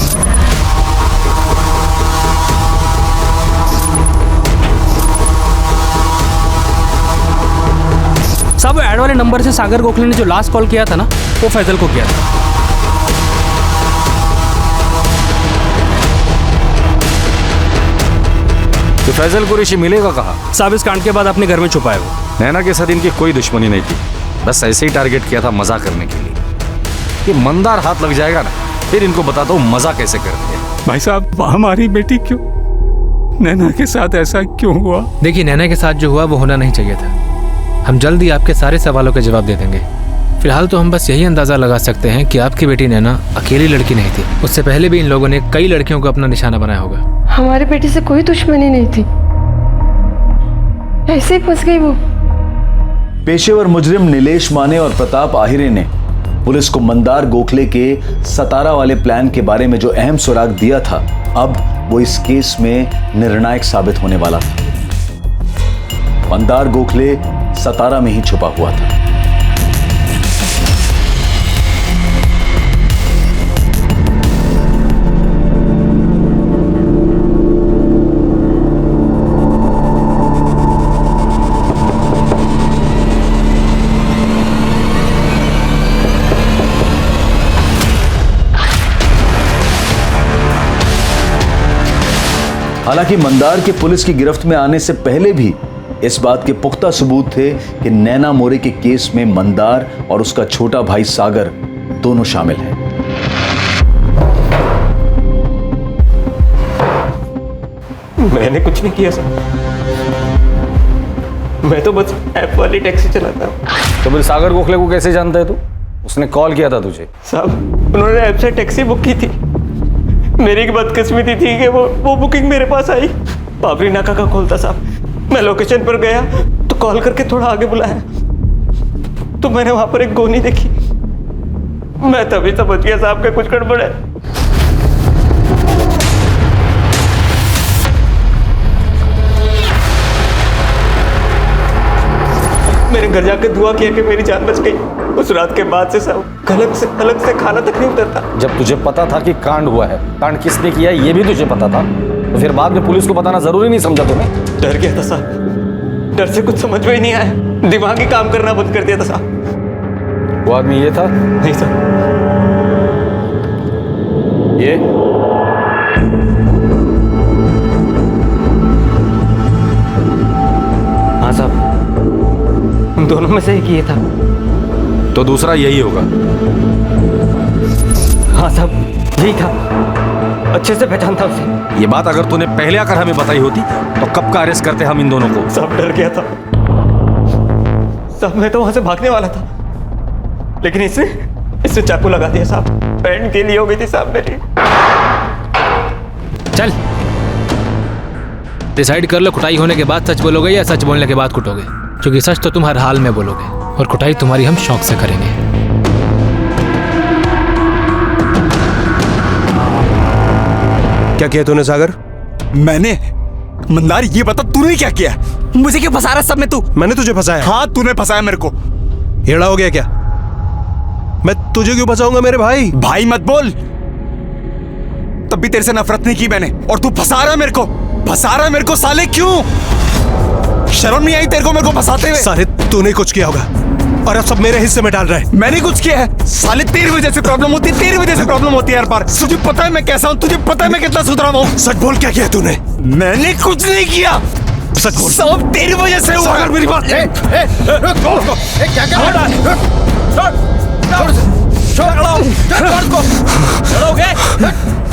साहब वो ऐड वाले नंबर से सागर गोखले ने जो लास्ट कॉल किया था ना, वो फैजल को किया था। तो फैजल कुरैशी मिलेगा कहाँ? साहब इस कांड के बाद अपने घर में छुपा है वो। नैना के साथ इनकी कोई दुश्मनी नहीं थी, बस ऐसे ही टारगेट किया था मजा करने के लिए। कि मंदार हाथ लग जाएगा ना, फिर इनको बता दो मजा कैसे करते हैं। भाई साहब हमारी बेटी क्यों, नैना के साथ ऐसा क्यों हुआ? देखिए नैना के साथ जो हुआ वो होना नहीं चाहिए था। हम जल्द ही आपके सारे सवालों के जवाब दे देंगे। फिलहाल तो हम बस यही अंदाजा लगा सकते हैं कि आपकी बेटी नैना अकेली लड़की नहीं थी, उससे पहले भी इन लोगों ने कई लड़कियों को अपना निशाना बनाया होगा। हमारी बेटी से कोई दुश्मनी नहीं थी, ऐसे ही फंस गई वो। पेशेवर मुजरिम नीलेश माने और प्रताप आहिरे ने पुलिस को मंदार गोखले के सतारा वाले प्लान के बारे में जो अहम सुराग दिया था, अब वो इस केस में निर्णायक साबित होने वाला था। मंदार गोखले सतारा में ही छुपा हुआ था। हालांकि मंदार के पुलिस की गिरफ्त में आने से पहले भी इस बात के पुख्ता सबूत थे कि नैना मोरे के केस में मंदार और उसका छोटा भाई सागर दोनों शामिल हैं। मैंने कुछ नहीं किया सर, मैं तो बस ऐप वाली टैक्सी चलाता हूँ। तो फिर सागर गोखले को कैसे जानता है तू? उसने कॉल किया था तुझे? साहब उन्होंने ऐप से टैक्सी बुक की थी, मेरी एक बदकिस्मती थी कि वो बुकिंग मेरे पास आई। बाबरी नाका का कॉल था साहब, मैं लोकेशन पर गया तो कॉल करके थोड़ा आगे बुलाया, तो मैंने वहां पर एक गोनी देखी। मैं तभी समझ गया साहब का कुछ गड़बड़ है। मेरे घर जाकर दुआ किया कि मेरी जान बच गई। उस रात के बाद से साहब अलग से खाना तक नहीं उतरता। जब तुझे पता था कि कांड हुआ है, कांड किसने किया है ये भी तुझे पता था, तो फिर बाद में पुलिस को बताना जरूरी नहीं समझा तुम्हें? डर गया था साहब, डर से कुछ समझ में ही नहीं आया, दिमाग ही काम करना बंद कर दिया था साहब। वो आदमी ये था? नहीं सर। ये हाँ साहब, उन दोनों में से एक ये था। तो दूसरा यही होगा? हाँ साहब यही था। अच्छे से पहचानता उसे। ये बात अगर तूने पहले आकर हमें बताई होती तो कब का अरेस्ट करते हम इन दोनों को। सब डर गया था साहब, मैं तो वहां से भागने वाला था, लेकिन इससे चाकू लगा दिया साहब। पैंट के लिए हो गई थी साहब मेरी। चल डिसाइड कर लो, कुटाई होने के बाद सच बोलोगे या सच बोलने के बाद कुटोगे, क्योंकि सच तो तुम हर हाल में बोलोगे और कुटाई तुम्हारी हम शौक से करेंगे। क्या किया तूने सागर? मैंने? मंदार ये बता तूने क्या किया? मुझे क्यों फंसा रहा सब में तू? मैंने तुझे फंसाया? हाँ तूने फंसाया मेरे को। हेड़ा हो गया क्या? मैं तुझे क्यों फंसाऊंगा मेरे भाई? भाई मत बोल। तब भी तेरे से नफरत नहीं की मैंने, और तू फंसा रहा है मेरे को, फंसा रहा है मेरे को साले। क्यों? शर्म नहीं आई तेरे को मेरे को फंसाते हुए? साले तूने कुछ किया होगा और अब सब मेरे हिस्से में डाल रहा है। मैंने कुछ किया है? साले तेरी वजह से प्रॉब्लम होती है, तेरी वजह से प्रॉब्लम होती है हर बार। तुझे पता है मैं कैसा हूँ, तुझे पता है मैं कितना सुधरा हूँ। सच बोल, क्या किया तूने? मैंने कुछ नहीं किया, सच बोल। सब तेरी वजह से हुआ। सागर मेरी बात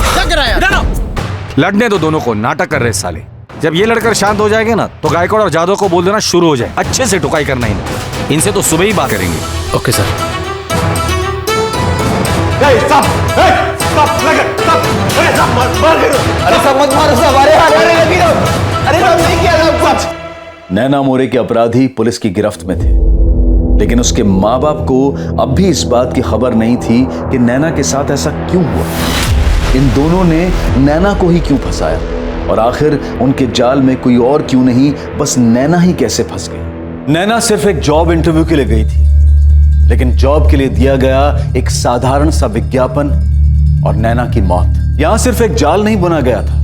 क्या कराया? लड़ने दो दोनों को, नाटक कर रहे साले। जब ये लड़कर शांत हो जाएंगे ना तो गायकवाड़ और जादव को बोल देना शुरू हो जाए, अच्छे से टुकाई करना इन्हें। इनसे तो सुबह ही बात करेंगे। Okay sir. नैना मोरे के अपराधी पुलिस की गिरफ्त में थे, लेकिन उसके माँ बाप को अब भी इस बात की खबर नहीं थी कि नैना के साथ ऐसा क्यों हुआ। इन दोनों ने नैना को ही क्यों फंसाया, और आखिर उनके जाल में कोई और क्यों नहीं, बस नैना ही कैसे फंस गई। नैना सिर्फ एक जॉब इंटरव्यू के लिए गई थी, लेकिन जॉब के लिए दिया गया एक साधारण सा विज्ञापन और नैना की मौत। यहां सिर्फ एक जाल नहीं बुना गया था,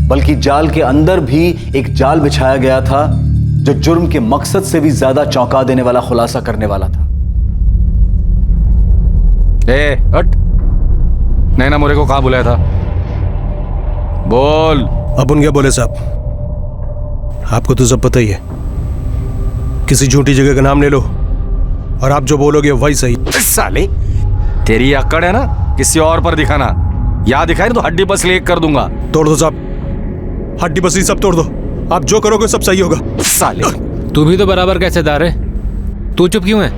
बल्कि जाल के अंदर भी एक जाल बिछाया गया था जो जुर्म के मकसद से भी ज्यादा चौंका देने वाला खुलासा करने वाला था। हट, नैना मोरे को कहां बुलाया था? बोल। अपन क्या बोले साहब, आपको तो सब पता ही है। किसी झूठी जगह का नाम ले लो और आप जो बोलोगे वही सही। साले तेरी अक्कड़ है ना, किसी और पर दिखाना। याद दिखाए तो हड्डी बस लेक कर दूंगा। तोड़ दो साहब, हड्डी बसली सब तोड़ दो। आप जो करोगे सब सही होगा। साले तू भी तो बराबर का हिस्सेदार है, तू चुप क्यों है?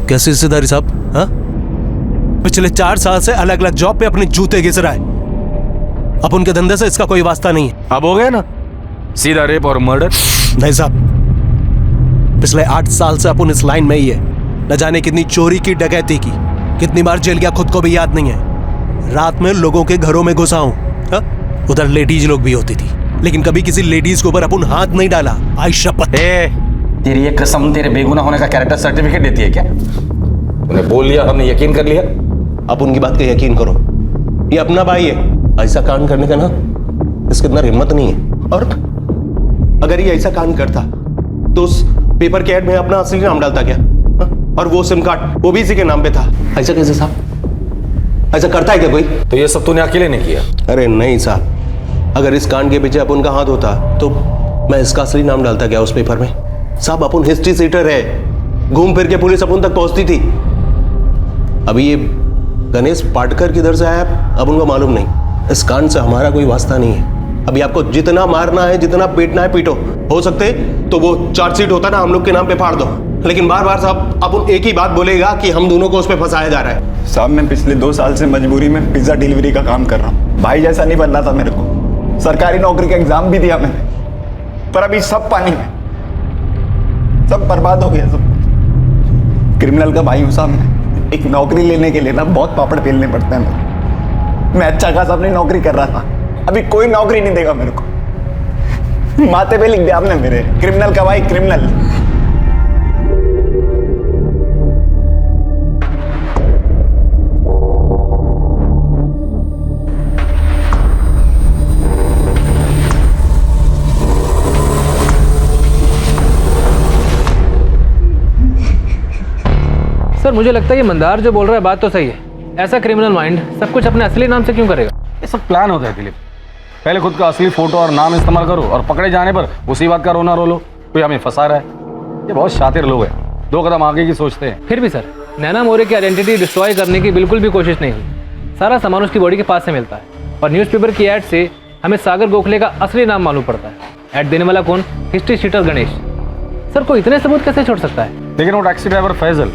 कैसे हिस्सेदारी साहब? हाँ, पिछले 4 साल से अलग अलग जॉब पे अपने जूते घिस रहा है। अब उनके धंधे से इसका कोई वास्ता नहीं है। अब हो गया ना सीधा रेप और मर्डर। नहीं साहब, पिछले 8 साल से अपन इस लाइन में ही है। न जाने कितनी चोरी की, डकैती की, कितनी बार जेल गया खुद को भी याद नहीं है। रात में लोगों के घरों में घुसा हूं। उधर लेडीज लोग भी होती थी, लेकिन कभी किसी लेडीज के ऊपर अपन हाथ नहीं डाला। आई शपथ। तेरी ये कसम तेरे बेगुनाह होने का कैरेक्टर सर्टिफिकेट देती है क्या? तूने बोल लिया, हमने यकीन कर लिया। अब उनकी बात का यकीन करो, ये अपना भाई है। ऐसा कांड करने का ना इसके अंदर हिम्मत नहीं है। और अगर ये ऐसा कांड करता तो उस पेपर के ऐड में अपना असली नाम डालता क्या? और वो सिम कार्ड वो भी इसी के नाम पे था। ऐसा कैसे साहब? ऐसा करता है क्या कोई? तो ये सब तूने अकेले नहीं किया? अरे नहीं साहब, अगर इस कांड के पीछे अपन का हाथ होता तो मैं इसका असली नाम डालता क्या उस पेपर में? साहब अपन हिस्ट्री सीटर है, घूम फिर के पुलिस अपन तक पहुंचती थी। अभी ये गणेश पाटकर किधर से आया अब उनको मालूम नहीं। इस कांड से हमारा कोई वास्ता नहीं है। अभी आपको जितना मारना है, जितना पीटना है पीटो। हो सकते तो वो चार्जशीट होता ना हम लोग के नाम पे फाड़ दो, लेकिन बार बार साहब अपन एक ही बात बोलेगा कि हम दोनों को उस पर फंसाया जा रहा है। साहब मैं पिछले 2 साल से मजबूरी में पिज्जा डिलीवरी का काम कर रहा हूँ। भाई जैसा नहीं बनना था मेरे को। सरकारी नौकरी का एग्जाम भी दिया मैंने, पर अभी सब पानी में, सब बर्बाद हो गया। सब क्रिमिनल का भाई हूँ साहब मैं। एक नौकरी लेने के लिए ना बहुत पापड़ बेलने पड़ते हैं। मैं अच्छा खासा अपनी नौकरी कर रहा था, अभी कोई नौकरी नहीं देगा मेरे को। माथे पे लिख दिया आपने मेरे, क्रिमिनल का भाई क्रिमिनल। सर मुझे लगता है ये मंदार जो बोल रहा है बात तो सही है। ऐसा क्रिमिनल माइंड सब कुछ अपने असली नाम से क्यों करेगा? ये सब प्लान होता है दिलीप। पहले खुद का असली फोटो और नाम इस्तेमाल करो और पकड़े जाने पर उसी बात का रोना रो लो कोई हमें फंसा रहा है। ये बहुत शातिर लोग हैं, 2 कदम आगे की सोचते हैं। फिर भी सर नैना मोरे की आइडेंटिटी डिस्ट्रॉय करने की बिल्कुल भी कोशिश नहीं हुई। सारा सामान उसकी बॉडी के पास से मिलता है और न्यूज़पेपर की ऐड से हमें सागर गोखले का असली नाम मालूम पड़ता है। ऐड देने वाला कौन? History sheeter Ganesh. सर कोई इतने सबूत कैसे छोड़ सकता है? लेकिन वो टैक्सी ड्राइवर फैजल,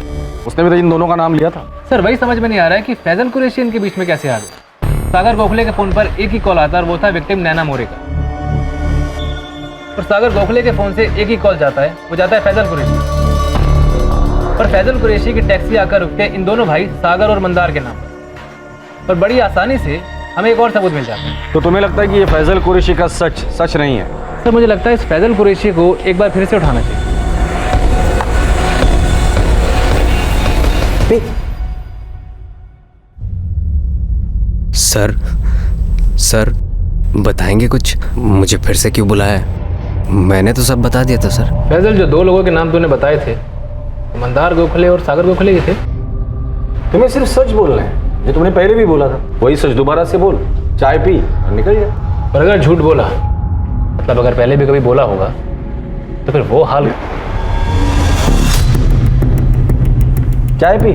उसने भी तो इन दोनों का नाम लिया था। सर वही समझ में नहीं आ रहा है कि फैजल कुरैशी इनके बीच में कैसे आ गए। सागर गोखले के फोन पर एक ही कॉल आता है और वो था विक्टिम नैना मोरे का। और सागर गोखले के फोन से एक ही कॉल जाता है, वो जाता है फैजल कुरैशी। और फैजल कुरैशी की टैक्सी आकर रुकते हैं इन दोनों भाई सागर और मंदार के नाम पर। और बड़ी आसानी से हमें एक और सबूत मिल जाता है। तो तुम्हें लगता है कि ये फैजल कुरैशी का सच नहीं है? सर मुझे लगता है इस फैजल कुरैशी को एक बार फिर से उठाना चाहिए। सर बताएंगे कुछ? मुझे फिर से क्यों बुलाया? मैंने तो सब बता दिया था सर। फैजल जो 2 लोगों के नाम तूने बताए थे, मंदार गोखले और सागर गोखले ही थे। तुम्हें सिर्फ सच बोलना है, जो तुमने पहले भी बोला था वही सच दोबारा से बोल, चाय पी और निकल जा। पर अगर झूठ बोला, मतलब अगर पहले भी कभी बोला होगा, तो फिर वो हाल। चाय पी।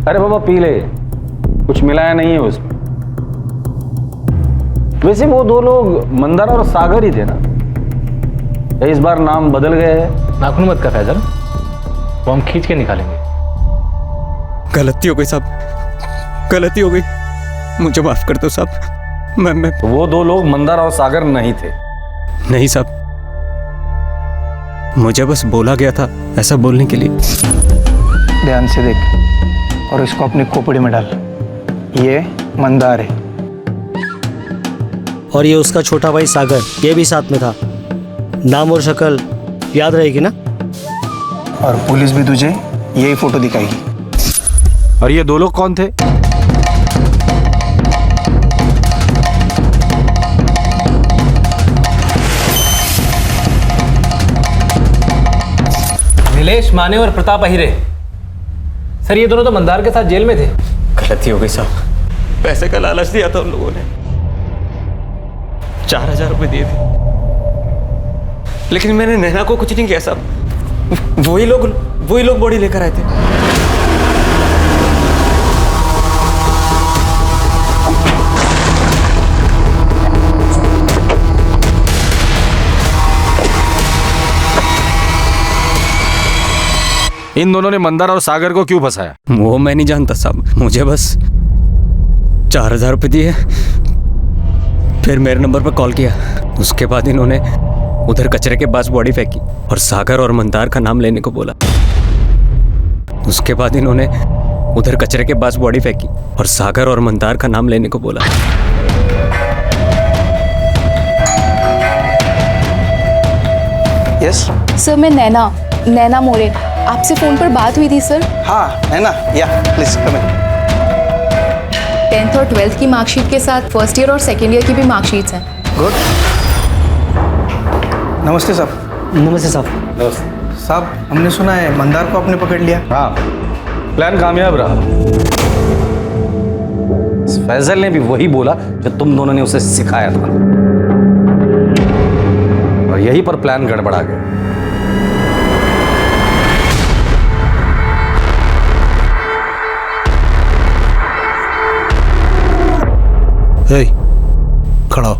अरे बाबा पी ले, कुछ मिलाया नहीं है उसमें। वैसे वो 2 लोग मंदार और सागर ही थे ना? या इस बार नाम बदल गए हैं? नाखून मत का फैजल, वो हम खींच के निकालेंगे। गलती हो गई साहब, गलती हो गई, मुझे माफ कर दो साहब। मैं तो वो 2 लोग मंदार और सागर नहीं थे? नहीं साहब, मुझे बस बोला गया था ऐसा बोलने के लिए। ध्यान से देख और इसको अपनी खोपड़ी में डाल। ये मंदार है और ये उसका छोटा भाई सागर, ये भी साथ में था। नाम और शक्ल याद रहेगी ना? और पुलिस भी तुझे यही फोटो दिखाएगी। और ये 2 लोग कौन थे? नीलेश माने और प्रताप अहिरे। सर ये दोनों तो मंदार के साथ जेल में थे। गलती हो गई साहब, पैसे का लालच दिया था उन लोगों ने, 4000 रुपए दिए थे, लेकिन मैंने नैना को कुछ नहीं किया साहब। वही लोग बॉडी लेकर आए थे। इन दोनों ने मंदार और सागर को क्यों फंसाया? वो मैं नहीं जानता साहब, मुझे बस 4000 रुपये दिए, फिर मेरे नंबर पर कॉल किया। उसके बाद इन्होंने उधर कचरे के पास बॉडी फेंकी और सागर और मंदार का नाम लेने को बोला। उसके बाद इन्होंने उधर कचरे के पास बॉडी फेंकी और सागर और मंदार का नाम लेने को बोला। यस सर मैं नैना मोरे, आपसे फोन पर बात हुई थी सर। हाँ नैना, या प्लीज कम इन। 10th और 12th की मार्कशीट के साथ फर्स्ट ईयर और सेकेंड ईयर की भी मार्कशीट्स हैं। गुड। नमस्ते साहब। नमस्ते साहब। नमस्ते साहब, हमने सुना है मंदार को आपने पकड़ लिया। हाँ, प्लान कामयाब रहा। फैजल ने भी वही बोला जो तुम दोनों ने उसे सिखाया था, और यहीं पर प्लान गड़बड़ा गया। हे, खड़ा हो।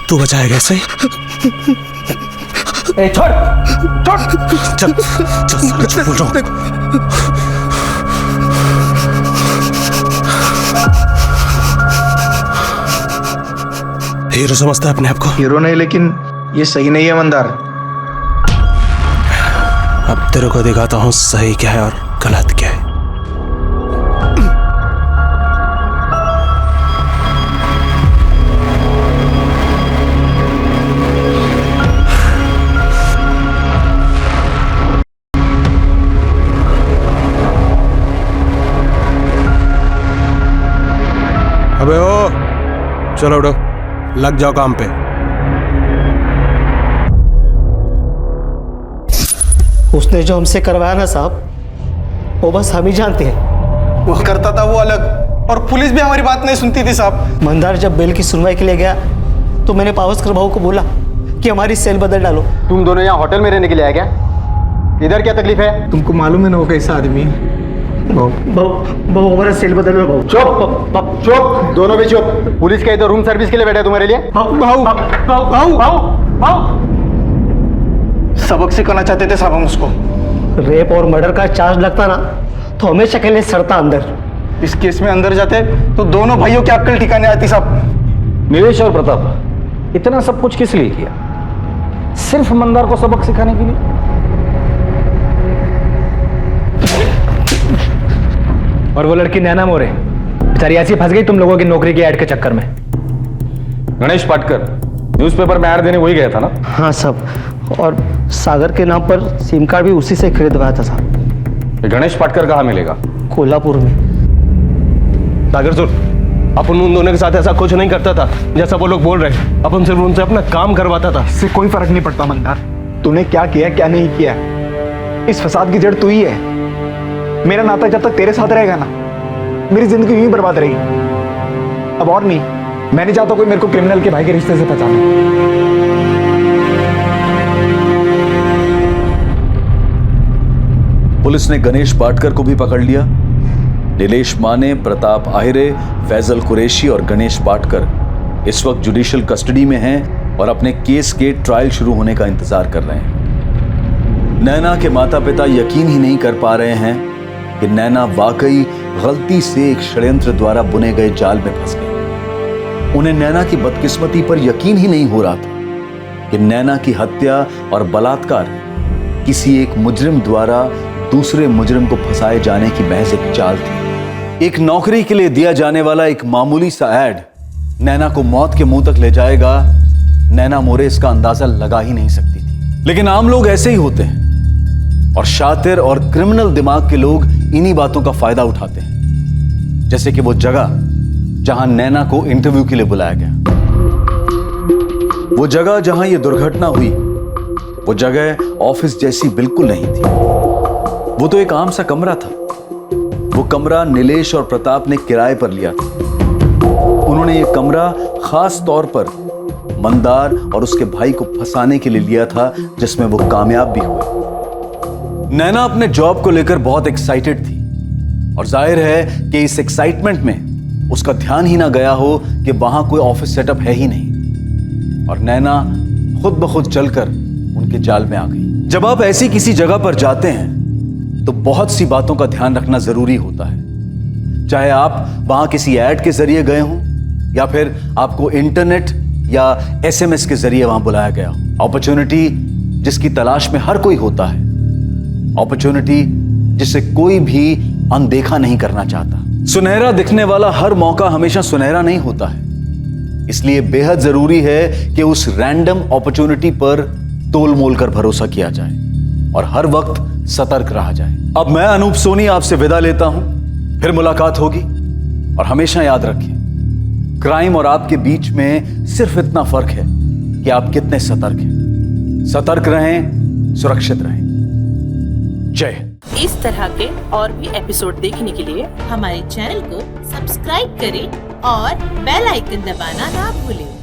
तू बचाएगा ऐसे? छोड़ चल चल सच बोल रहा हूं। हीरो समझता है अपने आप को? हीरो नहीं, लेकिन ये सही नहीं है मंदार। अब तेरे को दिखाता हूं सही क्या है और गलत क्या है। अबे ओ, चलो उठो, लग जाओ काम पे। उसने जो हमसे करवाया ना साहब, वो बस हम ही जानते हैं। वो करता था वो अलग, और पुलिस भी हमारी बात नहीं सुनती थी साहब। मंदार जब बेल की सुनवाई के लिए गया तो मैंने पावस्कर भाऊ को बोला कि हमारी सेल बदल डालो। तुम दोनों यहाँ होटल में रहने के लिए आए क्या? इधर क्या तकलीफ है? तुमको मालूम है ना वो कैसा आदमी है? बहु हमारा सेल बदल में बहु। चुप चुप, दोनों भी चुप। पुलिस का इधर रूम सर्विस के लिए बैठा है तुम्हारे लिए। सबक सिखाना चाहते थे साहब हम उसको। रेप और मर्डर का चार्ज लगता ना तो हमेशा के लिए सड़ता अंदर। इस केस में अंदर जाते तो दोनों भाइयों की अक्ल ठिकाने आती साहब। नीलेश और प्रताप, इतना सब कुछ किस लिए किया? सिर्फ मंदार को सबक सिखाने के लिए? और वो लड़की नैना मोरे बेचारी ऐसी फंस गई तुम लोगों की नौकरी की ऐड के चक्कर में। गणेश पाटकर न्यूज़पेपर में ऐड देने वही गया था ना? हाँ साहब, और सागर के नाम पर सिम कार्ड भी उसी से खरीदवाया था साहब। गणेश पाटकर कहाँ मिलेगा? कोल्हापुर में। सागर सुन, अपन उन दोनों के साथ ऐसा कुछ नहीं करता था जैसा वो लोग बोल रहे। अपन सिर्फ उनसे अपना काम करवाता था। इससे कोई फर्क नहीं पड़ता मंदार, तूने क्या किया क्या नहीं किया, इस फसाद की जड़ तू ही है। मेरा नाता जब तक तेरे साथ रहेगा ना, मेरी जिंदगी यूं ही बर्बाद रहेगी। अब और नहीं, मैं नहीं चाहता कोई मेरे को क्रिमिनल के भाई के रिश्ते से पहचाने। पुलिस ने गणेश पाटकर को भी पकड़ लिया। नीलेश माने, प्रताप आहिरे, फैजल कुरैशी और गणेश पाटकर इस वक्त जुडिशियल कस्टडी में हैं और अपने केस के ट्रायल शुरू होने का इंतजार कर रहे हैं। नैना के माता पिता यकीन ही नहीं कर पा रहे हैं कि नैना वाकई गलती से एक षड्यंत्र द्वारा बुने गए जाल में फंस गई। उन्हें नैना की बदकिस्मती पर यकीन ही नहीं हो रहा था कि नैना की हत्या और बलात्कार किसी एक मुजरिम द्वारा दूसरे मुजरिम को फंसाए जाने की महज एक चाल थी। एक नौकरी के लिए दिया जाने वाला एक मामूली सा ऐड नैना को मौत के मुंह तक ले जाएगा, नैना मोरे इसका अंदाजा लगा ही नहीं सकती थी। लेकिन आम लोग ऐसे ही होते हैं और शातिर और क्रिमिनल दिमाग के लोग इन्हीं बातों का फायदा उठाते हैं। जैसे कि वो जगह जहां नैना को इंटरव्यू के लिए बुलाया गया, वो जगह जहां यह दुर्घटना हुई, वो जगह ऑफिस जैसी बिल्कुल नहीं थी। वो तो एक आम सा कमरा था। वो कमरा नीलेश और प्रताप ने किराए पर लिया था। उन्होंने ये कमरा खास तौर पर मंदार और उसके भाई को फंसाने के लिए लिया था, जिसमें वो कामयाब भी हुए। नैना अपने जॉब को लेकर बहुत एक्साइटेड थी और जाहिर है कि इस एक्साइटमेंट में उसका ध्यान ही ना गया हो कि वहां कोई ऑफिस सेटअप है ही नहीं और नैना खुद ब खुद चलकर उनके जाल में आ गई। जब आप ऐसी किसी जगह पर जाते हैं तो बहुत सी बातों का ध्यान रखना जरूरी होता है, चाहे आप वहां किसी ऐड के जरिए गए हों या फिर आपको इंटरनेट या एसएमएस के जरिए वहां बुलाया गया हो। अपॉर्चुनिटी जिसकी तलाश में हर कोई होता है, अपॉर्चुनिटी जिसे कोई भी अनदेखा नहीं करना चाहता। सुनहरा दिखने वाला हर मौका हमेशा सुनहरा नहीं होता है, इसलिए बेहद जरूरी है कि उस रैंडम अपॉर्चुनिटी पर तोल मोल कर भरोसा किया जाए और हर वक्त सतर्क रहा जाए। अब मैं अनूप सोनी आपसे विदा लेता हूं, फिर मुलाकात होगी और हमेशा याद रखें, क्राइम और आपके बीच में सिर्फ इतना फर्क है कि आप कितने सतर्क हैं। सतर्क रहें, सुरक्षित रहें। जय हिंद। इस तरह के और भी एपिसोड देखने के लिए हमारे चैनल को सब्सक्राइब करें और बेल आइकन दबाना ना भूलें।